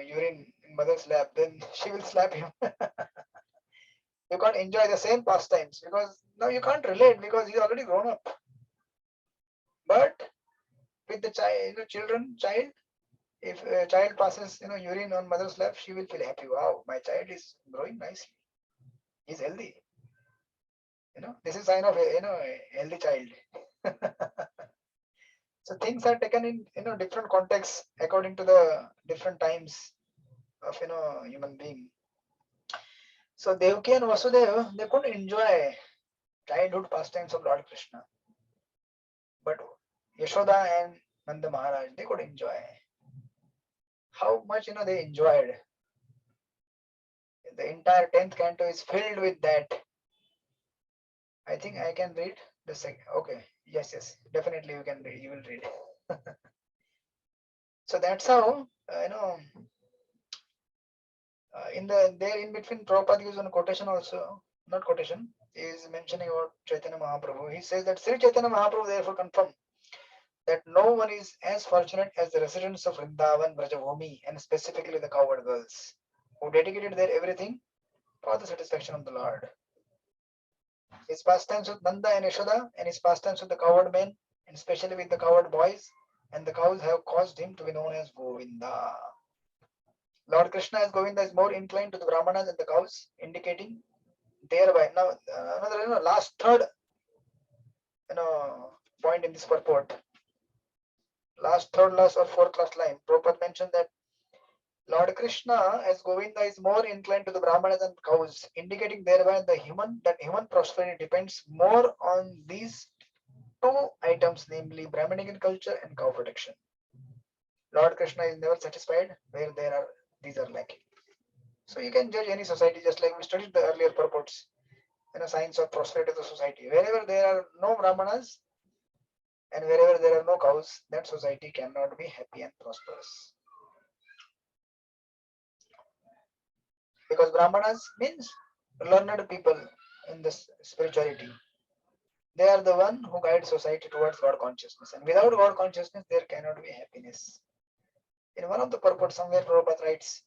urine in mother's lap, then she will slap him. You can't enjoy the same pastimes because now you can't relate because he's already grown up. But with the child, if a child passes urine on mother's lap, she will feel happy. Wow, my child is growing nicely. He's healthy. This is sign of a healthy child. So things are taken in different contexts according to the different times of human being. So Devaki and Vasudeva, they couldn't enjoy childhood pastimes of Lord Krishna, but Yashoda and Nanda Maharaj, they could enjoy. How much they enjoyed. The entire 10th canto is filled with that. I think I can read the second. Okay, yes, definitely you can read. You will read. So that's how in between Prabhupada gives one quotation also, not quotation, is mentioning about Chaitanya Mahaprabhu. He says that Sri Chaitanya Mahaprabhu therefore confirmed that no one is as fortunate as the residents of Vrindavan, Vrajabhumi, and specifically the cowherd girls. who dedicated their everything for the satisfaction of the Lord. His pastimes with Nanda and Yashoda, and his pastimes with the cowherd men, and especially with the cowherd boys and the cows, have caused him to be known as Govinda. Lord Krishna as Govinda is more inclined to the Brahmanas and the cows, indicating thereby. Now, another last third point in this purport. Last or fourth last line. Prabhupada mentioned that Lord Krishna as Govinda is more inclined to the Brahmanas and cows, indicating thereby that human prosperity depends more on these two items, namely Brahminical culture and cow protection. Lord Krishna is never satisfied where these are lacking. So you can judge any society just like we studied the earlier purports, signs of prosperity of the society. Wherever there are no Brahmanas and wherever there are no cows, that society cannot be happy and prosperous. Because Brahmanas means learned people in this spirituality. They are the one who guide society towards God consciousness. And without God consciousness, there cannot be happiness. In one of the purports, somewhere Prabhupada writes,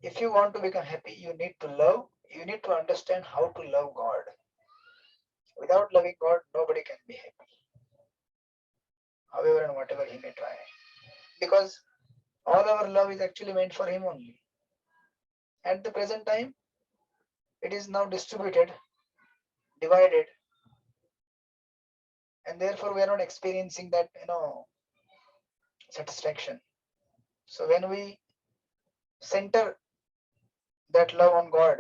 if you want to become happy, you need to understand how to love God. Without loving God, nobody can be happy. However and whatever he may try. Because all our love is actually meant for him only. At the present time, it is now distributed, divided, and therefore we are not experiencing that satisfaction. So when we center that love on God,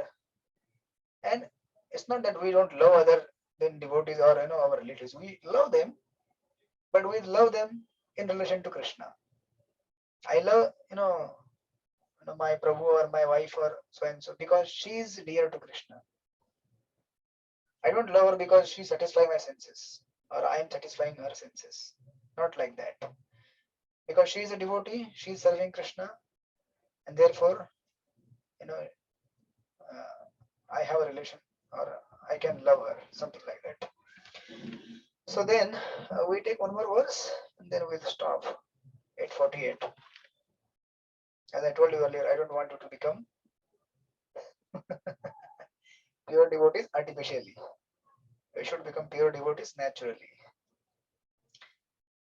and it's not that we don't love other than devotees or our relatives, we love them, but we love them in relation to Krishna. I love my Prabhu or my wife or so and so because she is dear to Krishna. I don't love her because she satisfies my senses or I am satisfying her senses. Not like that. Because she is a devotee, she is serving Krishna, and therefore, I have a relation or I can love her, something like that. So then we take one more verse and then we'll stop. 848. As I told you earlier, I don't want you to become pure devotees artificially. We should become pure devotees naturally.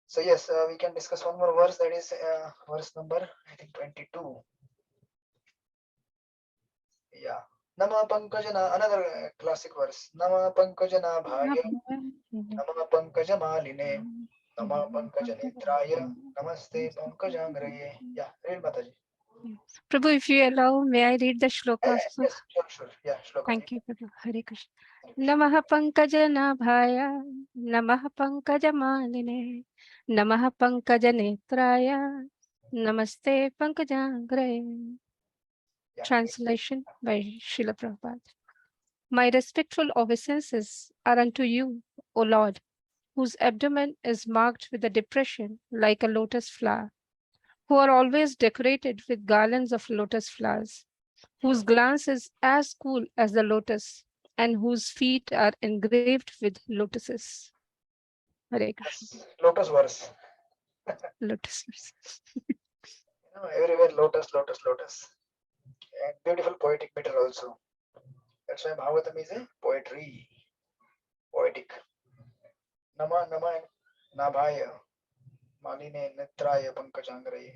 So yes, we can discuss one more verse, that is verse number, I think 22. Yeah. Nama Pankajana, another classic verse. Nama Pankajana Bhaya, Nama Pankajamaline, Nama Pankajanetraya, Namaste Pankajangraye. Yeah, read Mataji. Prabhu, if you allow, may I read the shloka? Yes, sure. Yeah, Shloka. Thank you, Prabhu. Hare Krishna. Namaha Pankajanaಭಾಯ, Namaha Pankajamaline, Namaha Pankajanetraya, Namaste Pankajangraye. Translation by Srila Prabhupada. My respectful obeisances are unto you, O Lord, whose abdomen is marked with a depression like a lotus flower, who are always decorated with garlands of lotus flowers, whose glance is as cool as the lotus, and whose feet are engraved with lotuses. Hare Krishna. Lotus verse. Lotuses. Everywhere lotus. And beautiful poetic meter also. That's why Bhagavatam is a poetry. Poetic. Nama Nabhaya, Maline Netraya Pankajangraye.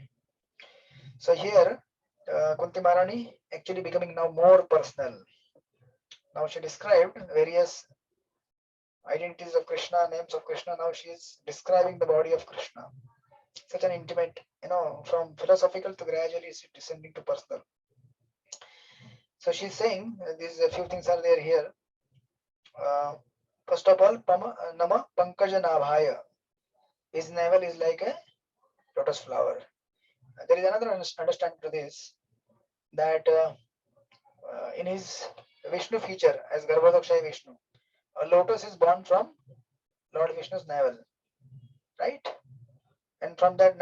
So here, Kunti Maharani actually becoming now more personal. Now she described various identities of Krishna, names of Krishna. Now she is describing the body of Krishna. Such an intimate, from philosophical to gradually descending to personal. So she's saying these a few things are there here. First of all, Nama Pankaja Nabhaya. His navel is like a lotus flower. There is another understanding to this, that in his Vishnu feature as Garbhodakshaya Vishnu, a lotus is born from Lord Vishnu's navel, right? And from that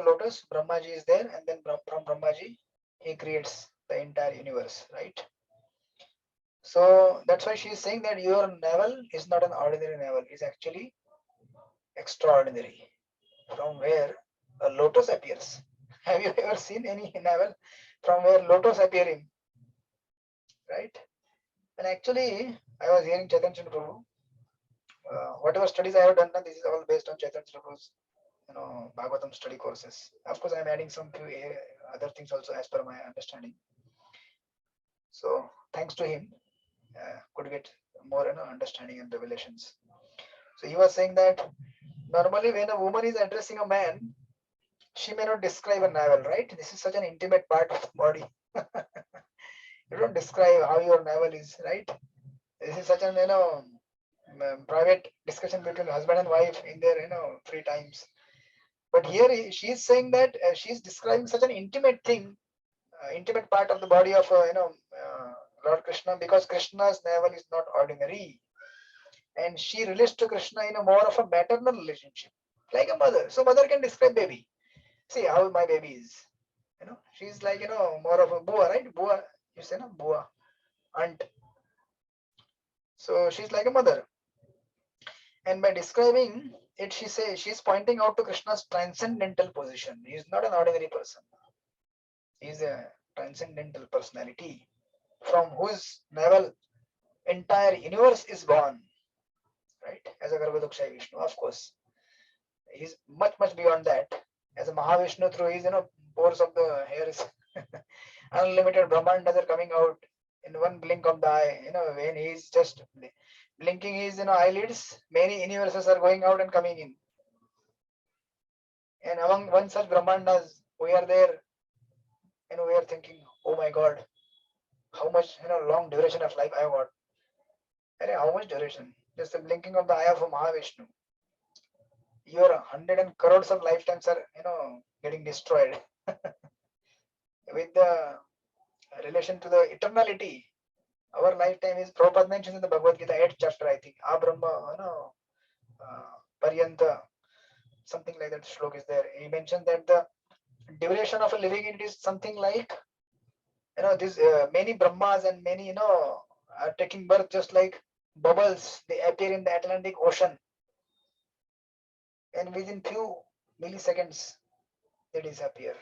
lotus, Brahmaji is there, and then from Brahmaji he creates the entire universe, right? So that's why she is saying that your navel is not an ordinary navel, it's actually extraordinary, from where a lotus appears. Have you ever seen any navel from where lotus appearing? right? And actually, I was hearing Chaitanya Prabhu. Whatever studies I have done, this is all based on Chaitanya Prabhu's, Bhagavatam study courses. Of course, I am adding some few other things also as per my understanding. So thanks to him, could get more understanding and revelations. So he was saying that normally when a woman is addressing a man, she may not describe a navel, right? This is such an intimate part of the body. You don't describe how your navel is, right? This is such an private discussion between husband and wife in their free times. But here she is saying that she is describing such an intimate thing, intimate part of the body of Lord Krishna, because Krishna's navel is not ordinary, and she relates to Krishna in a more of a maternal relationship, like a mother. So mother can describe baby. See how my baby is. She's like more of a bua, right? Bua, you say no, bua, aunt. So she's like a mother, and by describing it, she says she's pointing out to Krishna's transcendental position. He is not an ordinary person. He is a transcendental personality from whose navel entire universe is born, right? As a Garbhodaksha Vishnu, of course. He's much beyond that. As a Mahavishnu, through his pores of the hairs, unlimited Brahmandas are coming out in one blink of the eye. When he's just blinking his eyelids, many universes are going out and coming in. And among one such Brahmandas, we are there, and we are thinking, oh my God, how much long duration of life I have got. How much duration? Just the blinking of the eye of a Mahavishnu. Your 100 and crores of lifetimes are getting destroyed with the relation to the eternality. Our lifetime is Prabhupada mentions in the Bhagavad Gita 8th chapter, I think. Abrahma, Paryanta, something like that shlok is there. He mentioned that the duration of a living it is something like this many Brahmas and many are taking birth just like bubbles. They appear in the Atlantic Ocean, and within few milliseconds they disappear.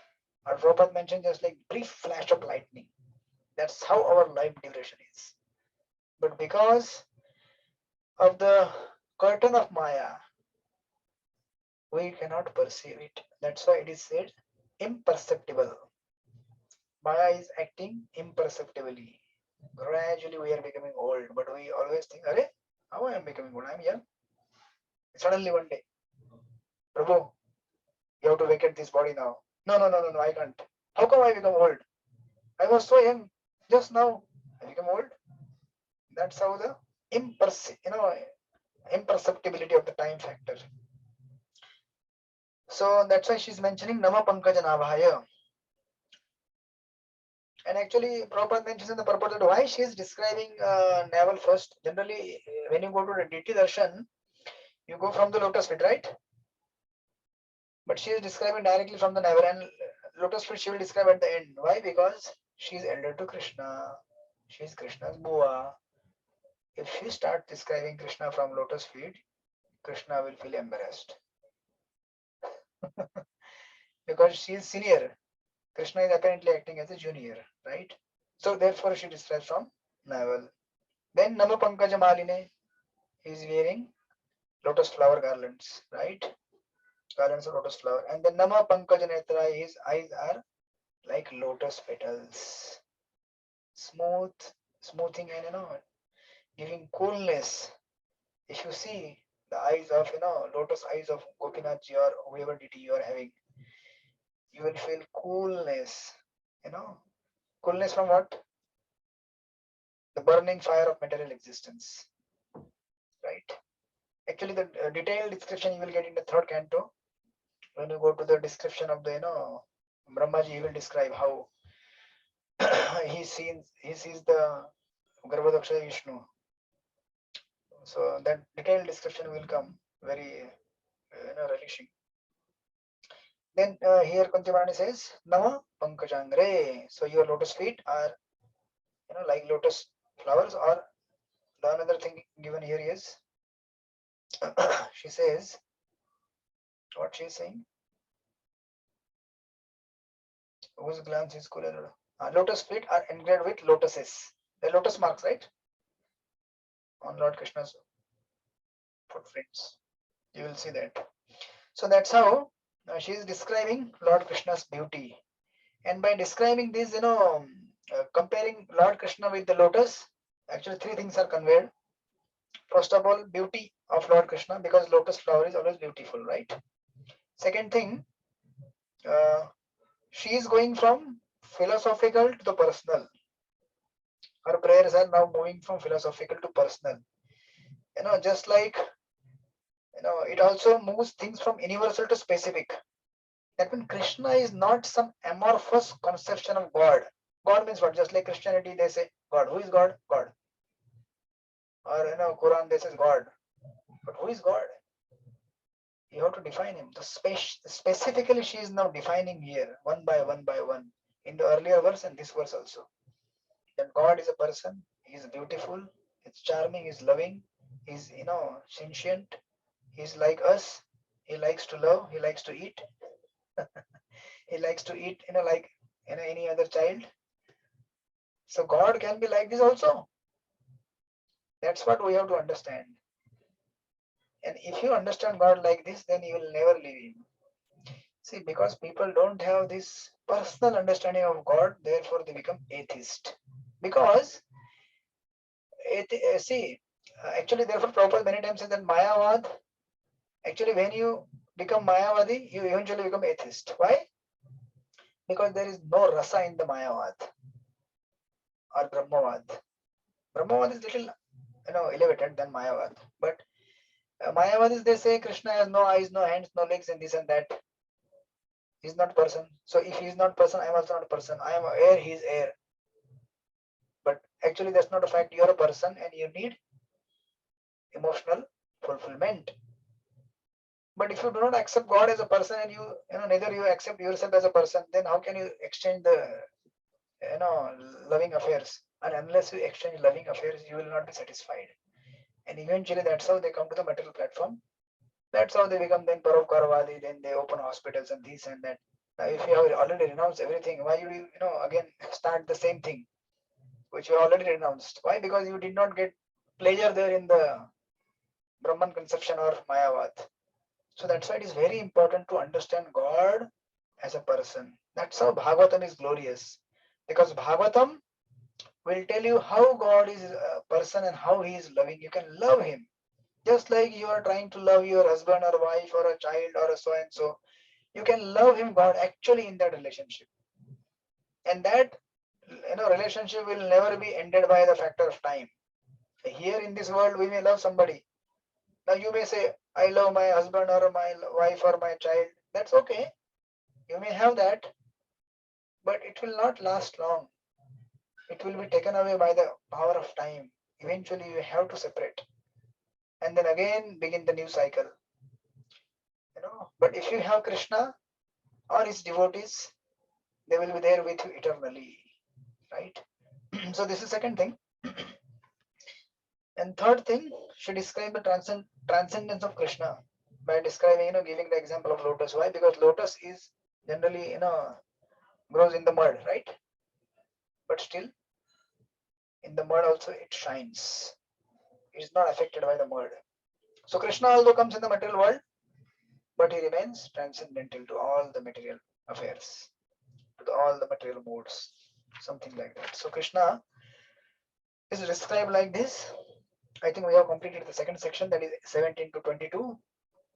Or Prabhupada mentioned just like brief flash of lightning. That's how our life duration is. But because of the curtain of Maya, we cannot perceive it. That's why it is said imperceptible. Maya is acting imperceptibly. Gradually we are becoming old, but we always think, Are, how I am becoming old? I am young. Suddenly one day, Prabhu, you have to vacate this body now. No, I can't. How come I become old? I was so young. Just now I become old. That's how the imperceptibility of the time factor. So that's why she's mentioning Nama Pankaja Nabhaya. And actually, Prabhupada mentions in the purport that why she is describing navel first. Generally, when you go to the Diti Darshan, you go from the lotus feet, right? But she is describing directly from the navel, and lotus feet she will describe at the end. Why? Because she is elder to Krishna. She is Krishna's Bua. If she starts describing Krishna from lotus feet, Krishna will feel embarrassed. Because she is senior. Krishna is apparently acting as a junior, right? So therefore she describes from navel. Then Nama Pankaja Maline is wearing lotus flower garlands, right? Garlands of lotus flower. And then Nama Pankaja Netra, his eyes are like lotus petals. Smoothing and giving coolness. If you see the eyes of lotus eyes of Gopinathji or whoever deity you are having, you will feel coolness. Coolness from what? The burning fire of material existence, right? Actually, the detailed description you will get in the third canto. When you go to the description of the Brahmaji, he will describe how he sees the Garbhodaksha Vishnu. So that detailed description will come very relishing. Then here Kunti says Nama Pankajangre. So your lotus feet are like lotus flowers, or the another thing given here is she says what she is saying. Whose glance is cooler? Lotus feet are engraved with lotuses, The lotus marks, right? On Lord Krishna's footprints. You will see that. So that's how she is describing Lord Krishna's beauty. And by describing this, comparing Lord Krishna with the lotus, actually three things are conveyed. First of all, beauty of Lord Krishna, because lotus flower is always beautiful, right? Second thing, she is going from philosophical to the personal. Her prayers are now moving from philosophical to personal. Just like, it also moves things from universal to specific. That means Krishna is not some amorphous conception of God. God means what? Just like Christianity, they say God. Who is God? God. Or Quran, they says God. But who is God? You have to define him. Specifically, she is now defining here, one by one by one, in the earlier verse and this verse also. That God is a person. He is beautiful. He's charming. He's loving. He's sentient. He's like us. He likes to love. He likes to eat. He likes to eat, like any other child. So God can be like this also. That's what we have to understand. And if you understand God like this, then you will never leave him. See, because people don't have this personal understanding of God, therefore they become atheist. Because, actually, therefore Prabhupada many times says that Mayavad, actually when you become Mayavadi, you eventually become atheist. Why? Because there is no rasa in the Mayavad or Brahmavad. Brahmavad is little, elevated than Mayavad. But Mayavadis, they say Krishna has no eyes, no hands, no legs, and this and that. He's not person. So if he is not person, I am also not person. I am air, he is air. But actually that's not a fact. You are a person and you need emotional fulfillment. But if you do not accept God as a person and neither you accept yourself as a person, then how can you exchange the loving affairs? And unless you exchange loving affairs, you will not be satisfied. And eventually that's how they come to the material platform. That's how they become then Paropkaravadi, then they open hospitals and this and that. Now if you have already renounced everything, why you again start the same thing which you already renounced? Why? Because you did not get pleasure there in the Brahman conception or Mayavad. So that's why it is very important to understand God as a person. That's how Bhagavatam is glorious. Because Bhagavatam will tell you how God is a person and how he is loving. You can love him. Just like you are trying to love your husband or wife or a child or a so and so. You can love him, God, actually in that relationship. And that relationship will never be ended by the factor of time. Here in this world, we may love somebody. Now you may say, I love my husband or my wife or my child. That's okay. You may have that, but it will not last long. It will be taken away by the power of time. Eventually you have to separate. And then again begin the new cycle. But if you have Krishna or his devotees, they will be there with you eternally. Right? So this is second thing. And third thing, she described the transcendence of Krishna by describing, giving the example of lotus. Why? Because lotus is generally, grows in the mud, right? But still, in the mud also it shines. It is not affected by the mud. So Krishna although comes in the material world, but he remains transcendental to all the material affairs, to all the material modes, something like that. So Krishna is described like this. I think we have completed the second section, that is 17 to 22.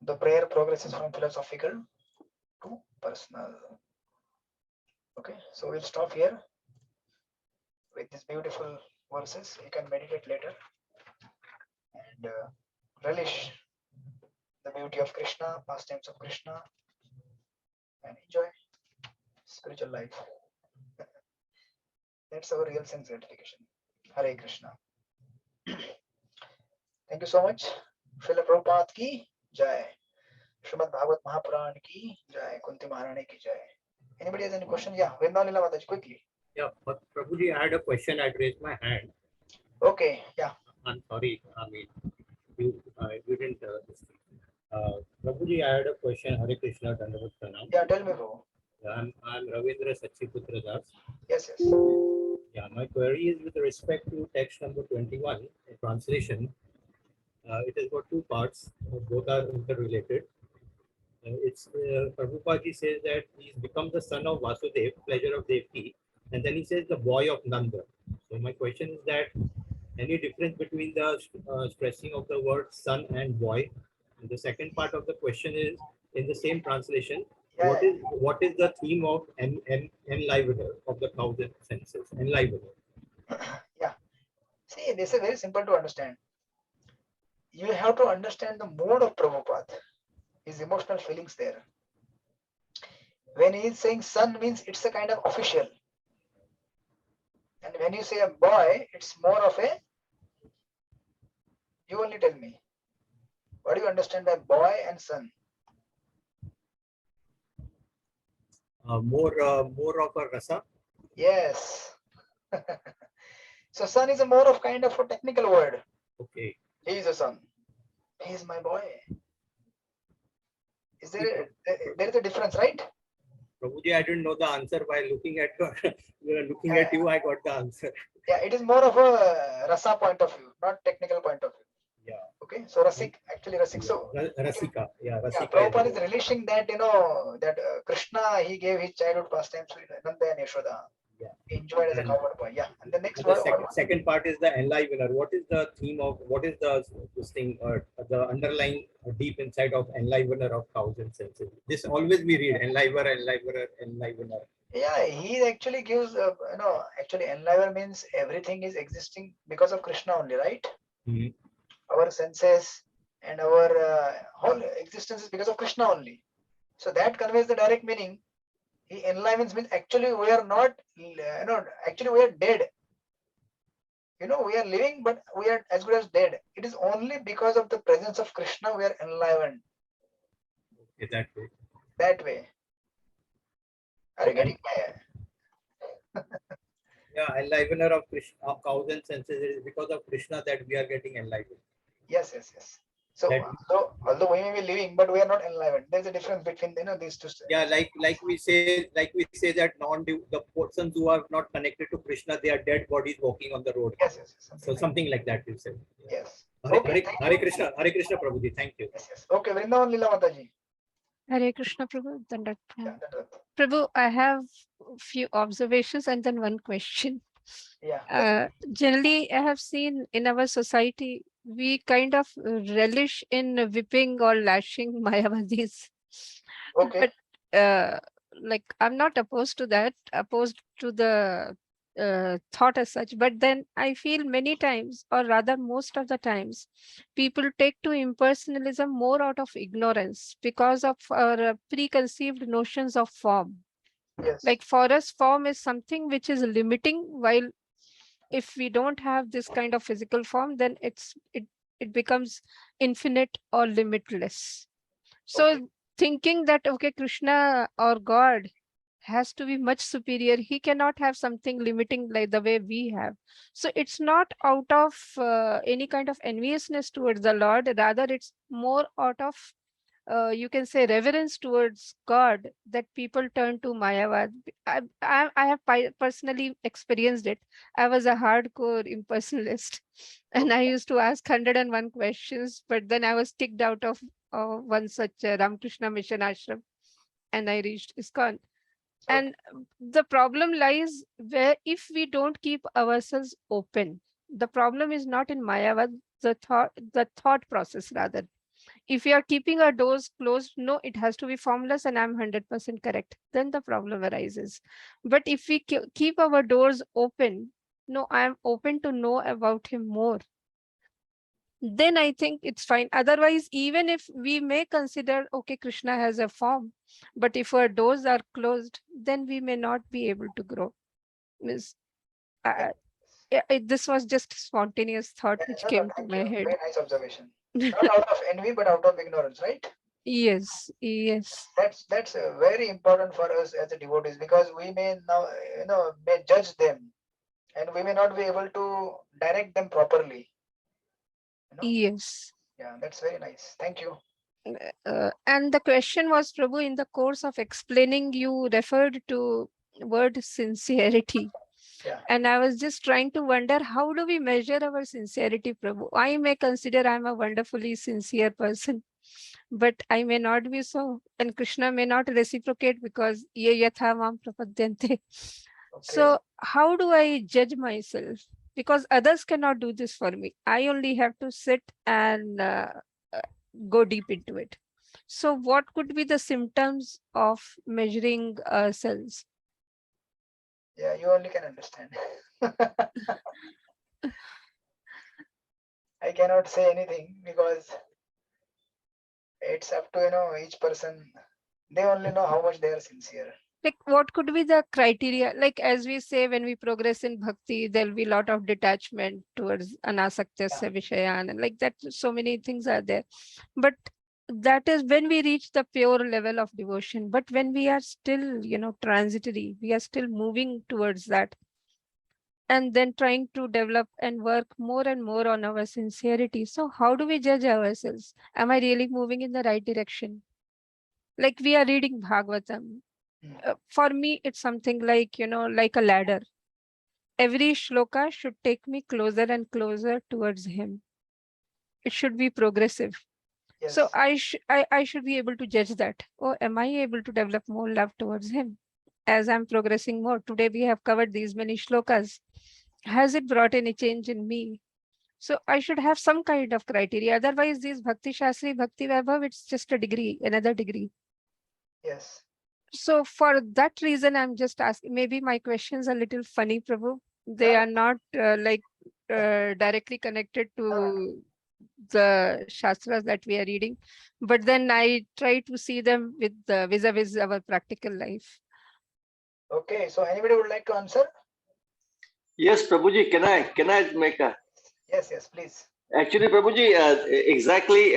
The prayer progresses from philosophical to personal. Okay, so we'll stop here with these beautiful verses. You can meditate later and relish the beauty of Krishna, pastimes of Krishna, and enjoy spiritual life. That's our real sense gratification. Hare Krishna. Thank you so much. Srila Prabhupada ki jai. Srimad Bhagavad Mahapuran ki jai. Kunti Maharani ki jai. Anybody has any question? Yeah, Vrindavanila Mataji, quickly. Yeah, but Prabhuji, I had a question. I'd raised my hand. Okay, yeah. I'm sorry. I mean, you didn't. Prabhuji, I had a question. Hare Krishna, Dandavat Pranam. Yeah, tell me, bro. I'm Ravindra Sachiputra Das. Yes, yes. Yeah, my query is with respect to text number 21, translation. It has got two parts, both are interrelated. Prabhupada ji says that he's become the son of Vasudev, pleasure of Devki, and then he says the boy of Nanda. So my question is that any difference between the stressing of the word son and boy? And the second part of the question is in the same translation, Yeah, what is the theme of enlivener of the thousand senses? Enlivener. yeah. See, this is very simple to understand. You have to understand the mood of Prabhupada, his emotional feelings there. When he is saying son means it's a kind of official. And when you say a boy, it's more of a, you only tell me. What do you understand by boy and son? More of a rasa. Yes. So son is a more of kind of a technical word. Okay. He is a son. He is my boy. Is there is a difference, right? Prabhuji, I didn't know the answer by looking at looking at you. I got the answer. Yeah, it is more of a rasa point of view, not technical point of view. Yeah. Okay, so Rasik, actually Rasik. So Rasika. Yeah, yeah, Rasika. Prabhupada is relishing that, that Krishna, he gave his childhood pastimes to Nanda and Yashoda. Yeah. He enjoyed as a And- coward boy. Yeah. And the next And the word, second part is the enlivener. What is the theme of, what is this thing, the underlying deep inside of enlivener of thousand senses? This always we read enlivener. yeah, he actually gives, actually enliven means everything is existing because of Krishna only, right? Mhm. Our senses and our whole existence is because of Krishna only. So that conveys the direct meaning. He enlivens means actually we are not, actually we are dead. We are living, but we are as good as dead. It is only because of the presence of Krishna we are enlivened Okay, that way. that way. Are you getting my? Yeah, enlivener of Krishna, of thousand senses. It is because of Krishna that we are getting enlivened. Yes. So, That- although we may be living, but we are not enlivened. There is a difference between these two. Yeah, like we say that the persons who are not connected to Krishna, they are dead bodies walking on the road. Yes. So something like that you said. Yes. Hare, Okay, thank you. Hare Krishna, Prabhuji. Thank you. Yes. Okay, Vrindavan Lila Mataji. Hare Krishna Prabhu. Dandavat Yeah, Pranam. Prabhu, I have a few observations and then one question. yeah. Generally, I have seen in our society, we kind of relish in whipping or lashing Mayavadis. Okay. But like, I'm not opposed to that, opposed to the thought as such. But then I feel many times, or rather most of the times, people take to impersonalism more out of ignorance because of our preconceived notions of form. Yes. Like for us, form is something which is limiting, while if we don't have this kind of physical form, then it becomes infinite or limitless. So Okay. thinking that, okay, Krishna or God has to be much superior, he cannot have something limiting like the way we have. So it's not out of any kind of enviousness towards the Lord, rather it's more out of you can say reverence towards God that people turn to Mayavad. I have personally experienced it. I was a hardcore impersonalist and I used to ask 101 questions, but then I was kicked out of one such Ramakrishna Mission ashram and I reached ISKCON. And the problem lies where if we don't keep ourselves open, the problem is not in Mayavad, the thought process rather. If we are keeping our doors closed, no, it has to be formless and I'm 100% correct, then the problem arises. But if we keep our doors open, no, I am open to know about him more, then I think it's fine. Otherwise, even if we may consider, okay, Krishna has a form, but if our doors are closed, then we may not be able to grow. Means, this was just a spontaneous thought which No, came to thank my you. head. Very nice observation. Not out of envy, but out of ignorance, right? Yes. That's very important for us as a devotees, because we may now may judge them, and we may not be able to direct them properly. Yes. Yeah, that's very nice. Thank you. And the question was, Prabhu, in the course of explaining, you referred to word sincerity. Yeah. And I was just trying to wonder, how do we measure our sincerity, Prabhu? I may consider I'm a wonderfully sincere person, but I may not be so. And Krishna may not reciprocate because ye yatha mam prapadyante. Okay. So how do I judge myself? Because others cannot do this for me. I only have to sit and uh, go deep into it. So what could be the symptoms of measuring ourselves? Yeah, you only can understand. I cannot say anything because it's up to each person. They only know how much they are sincere. Like what could be the criteria? Like as we say, when we progress in bhakti, there'll be a lot of detachment towards anasaktya vishayan, and like that, so many things are there. But that is when we reach the pure level of devotion. But when we are still, transitory, we are still moving towards that, and then trying to develop and work more and more on our sincerity. So how do we judge ourselves? Am I really moving in the right direction? Like we are reading Bhagavatam. For me, it's something like, like a ladder. Every shloka should take me closer and closer towards him. It should be progressive. Yes. So I should be able to judge that. Or am I able to develop more love towards him as I'm progressing more? Today we have covered these many shlokas. Has it brought any change in me? So I should have some kind of criteria. Otherwise, these Bhakti Shastri, Bhakti Vaibhav, it's just a degree, another degree. Yes. So for that reason, I'm just asking, maybe my questions are a little funny, Prabhu. They No. are not directly connected to the Shastras that we are reading, but then I try to see them with vis-a-vis our practical life. Okay. So anybody would like to answer? Yes, Prabhuji, can I make a Yes. Yes. Please. actually, Prabhuji, exactly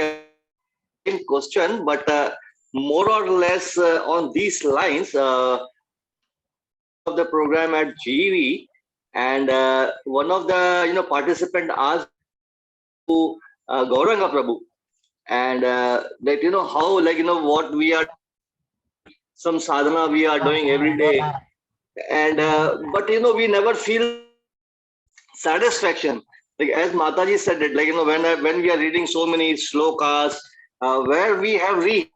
same question, but more or less on these lines of the program at GEV, and one of the participant asked to Gauranga Prabhu, and that how what we are, some sadhana we are doing every day, and but we never feel satisfaction. Like as Mataji said it, when we are reading so many slokas, where we have reached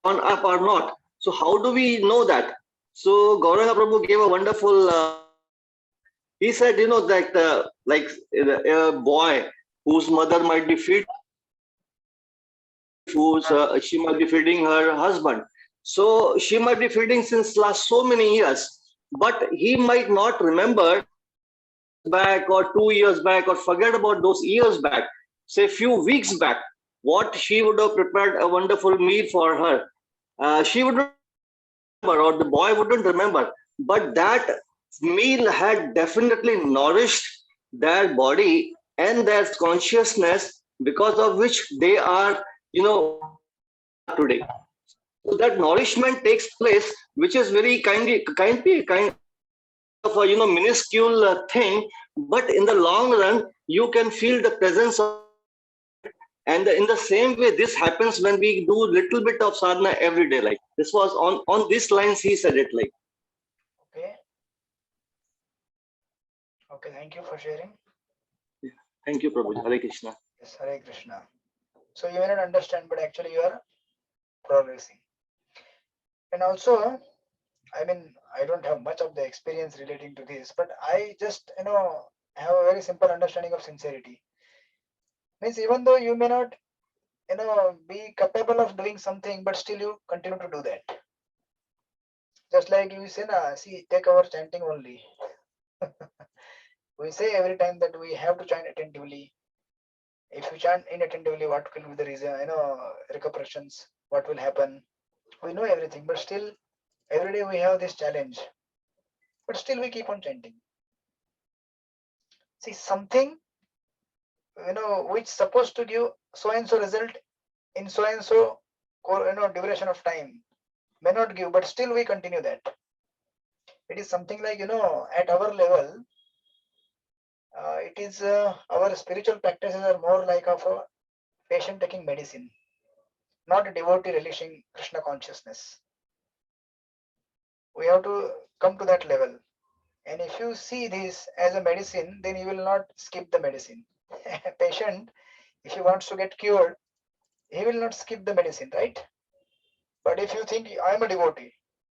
on up or not. So how do we know that? So Gauranga Prabhu gave a wonderful. He said, that like a boy whose mother might be feeding, she might be feeding her husband. So she might be feeding since last so many years, but he might not remember back or 2 years back or forget about those years back, say a few weeks back, what she would have prepared a wonderful meal for her. She would not remember, or the boy wouldn't remember, but that meal had definitely nourished their body and their consciousness, because of which they are, today. So that nourishment takes place, which is very kind of a minuscule thing, but in the long run you can feel the presence of. And in the same way, this happens when we do little bit of sadhana every day. Like this was on these lines he said it. Like, Okay. Okay. Thank you for sharing. thank you, Prabhuji. Hare Krishna. Yes. Hare Krishna. So you may not understand, but actually you are progressing. And also, I mean, I don't have much of the experience relating to this, but I just have a very simple understanding of sincerity. Means even though you may not be capable of doing something, but still you continue to do that. Just like you say, see, take our chanting only. We say every time that we have to chant attentively. If you chant inattentively, what will be the reason? Repercussions. What will happen? We know everything, but still, every day we have this challenge. But still, we keep on chanting. See, something which supposed to give so and so result in so and so duration of time may not give, but still we continue that. It is something like at our level, it is our spiritual practices are more like of a patient taking medicine, not a devotee relishing Krishna consciousness. We have to come to that level. And if you see this as a medicine, then you will not skip the medicine. A patient, if he wants to get cured, he will not skip the medicine, right? But if you think I am a devotee,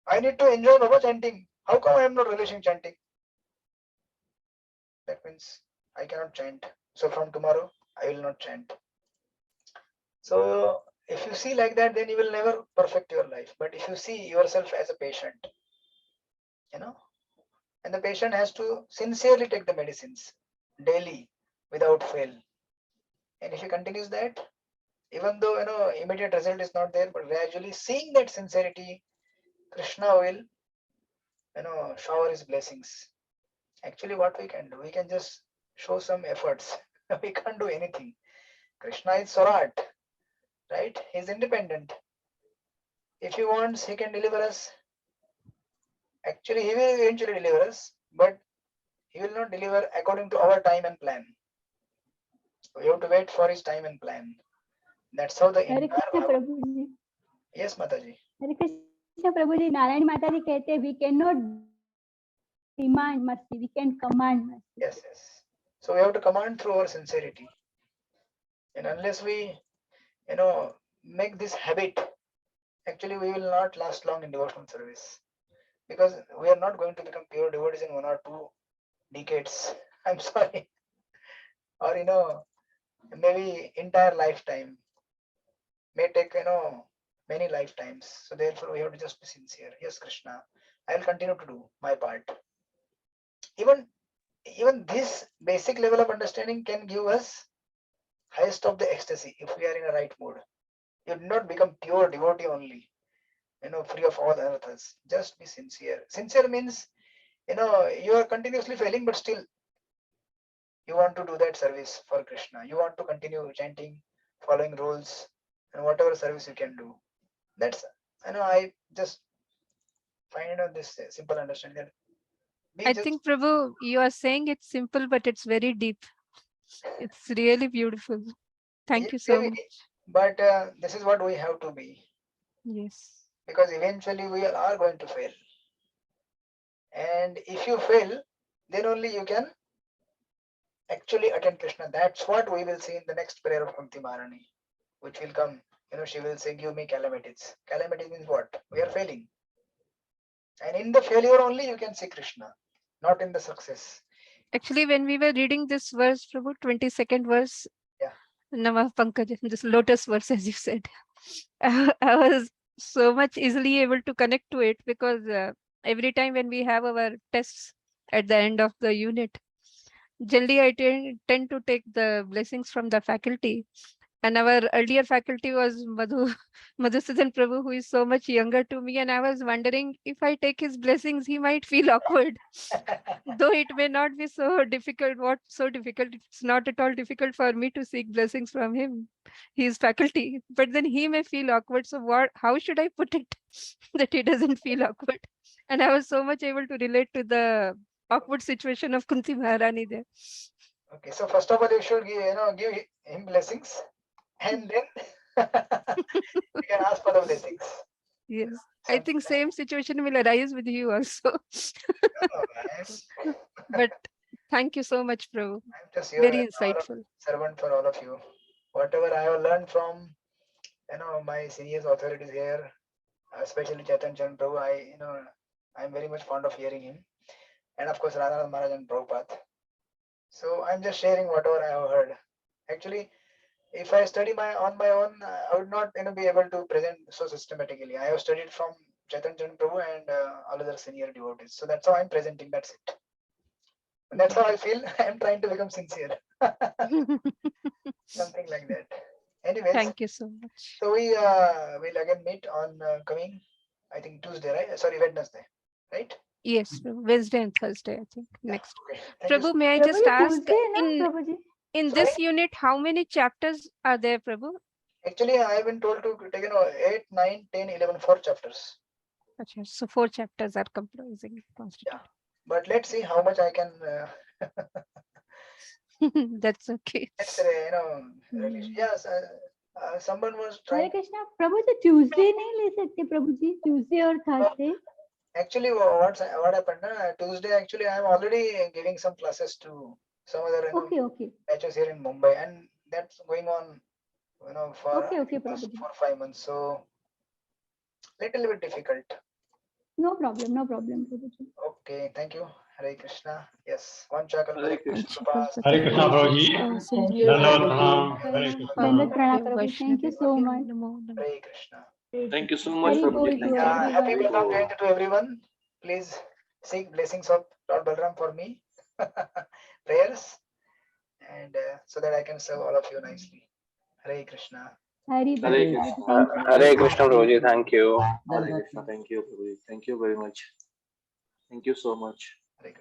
I need to enjoy Baba chanting. How come I am not relishing chanting? That means I cannot chant. So from tomorrow, I will not chant. So if you see like that, then you will never perfect your life. But if you see yourself as a patient, you know, and the patient has to sincerely take the medicines daily without fail. And if he continues that, even though immediate result is not there, but gradually seeing that sincerity, Krishna will shower his blessings. Actually, what we can do, we can just show some efforts. We can't do anything. Krishna is Swarat, right? He's independent. If he wants, he can deliver us. Actually, he will eventually deliver us, but he will not deliver according to our time and plan. We have to wait for his time and plan. That's how the Hare entire Krishna Prabhuji. Yes, Mataji. Hare Krishna Prabhuji. Narayani Mataji कहते we cannot demand mercy, we can command mercy. Yes, yes. So we have to command through our sincerity. And unless we, make this habit, actually we will not last long in devotional service. Because we are not going to become pure devotees in 1 or 2 decades. I'm sorry. Or maybe entire lifetime. May take many lifetimes. So therefore we have to just be sincere. Yes, Krishna, I will continue to do my part. Even this basic level of understanding can give us highest of the ecstasy if we are in a right mood. You do not become pure devotee only, free of all others. Just be sincere. Sincere means you are continuously failing, but still you want to do that service for Krishna. You want to continue chanting, following rules, and whatever service you can do. That's I just find this simple understanding that be I just think, Prabhu, you are saying it's simple, but it's very deep. It's really beautiful. Thank you so maybe, much. but this is what we have to be, Yes. because eventually we are going to fail. And if you fail, then only you can actually attend Krishna. That's what we will see in the next prayer of Kunti Maharani, which will come. She will say, give me calamities. Calamity means what? We are failing. And in the failure only you can see Krishna, not in the success. Actually, when we were reading this verse, Prabhu, 22nd verse, Yeah. Namah Pankaj, this lotus verse, as you said, I was so much easily able to connect to it, because every time when we have our tests at the end of the unit, generally I tend to take the blessings from the faculty. And our earlier faculty was Madhusudan Prabhu, who is so much younger to me. And I was wondering, if I take his blessings, he might feel awkward. Though it may not be so difficult. What's so difficult? It's not at all difficult for me to seek blessings from him. He is faculty. But then he may feel awkward. So how should I put it that he doesn't feel awkward? And I was so much able to relate to the awkward situation of Kunti Maharani there. Okay, so first of all, you should give him blessings, and then you can ask for the blessings. Yes. I think same situation will arise with you also. But thank you so much, Prabhu. I'm just Very insightful. servant for all of you. Whatever I have learned from my seniors authorities here, especially Chaitan Chan Prabhu, I'm very much fond of hearing him, and of course Radhanath Maharaj and Prabhupada. So I'm just sharing whatever I have heard. Actually, if I study on my own, I would not be able to present so systematically. I have studied from Chaitan Chan Prabhu and all other senior devotees. So that's how I'm presenting. That's it. And that's how I feel. I'm trying to become sincere. Something like that. Anyways, Thank you so much. so we will again meet on coming, I think Tuesday, right? Sorry, Wednesday, right? Yes, Prabhu. Wednesday and Thursday, I think. Yeah, Next. okay. Thank you Prabhu, so may I just Prabhuji, ask, Tuesday, na, Prabhuji? in Sorry? this unit, how many chapters are there, Prabhu? Actually, I've been told to take 8, 9, 10, 11, 4 chapters. Okay, so 4 chapters are comprising. Yeah, but let's see how much I can. That's okay. Let's release. Yes, someone was Hare trying. Krishna, Prabhuji, Tuesday नहीं ले सकते प्रभु जी, Tuesday और Thursday? Actually, what happened? Tuesday, actually, I am already giving some classes to some other Okay. batches here in Mumbai, and that's going on, for Okay, past Prabhuji. 4 or 5 months. So little bit difficult. No problem, Prabhuji. Okay, thank you. Hare Krishna. Yes, one chakal. Hare Krishna. Hare Krishna, Prabhuji. Dandavat pranam. Hare Krishna. Dandavat pranam, Prabhuji. Thank you so much. Hare Krishna. Thank you so much, Hari Bol Prabhuji. to Thank you. Happy everyone. Balram Jayanti to everyone. Please seek blessings of Lord Balram for me. Prayers. And so that I can serve all of you nicely. Hare Krishna. Hari Bol. Hare Prabhuji. Krishna. Thank you. Hare Krishna, Prabhuji. Thank you. Hare Krishna. Thank you, Prabhuji. Thank you very much. Thank you so much. Hare Krishna.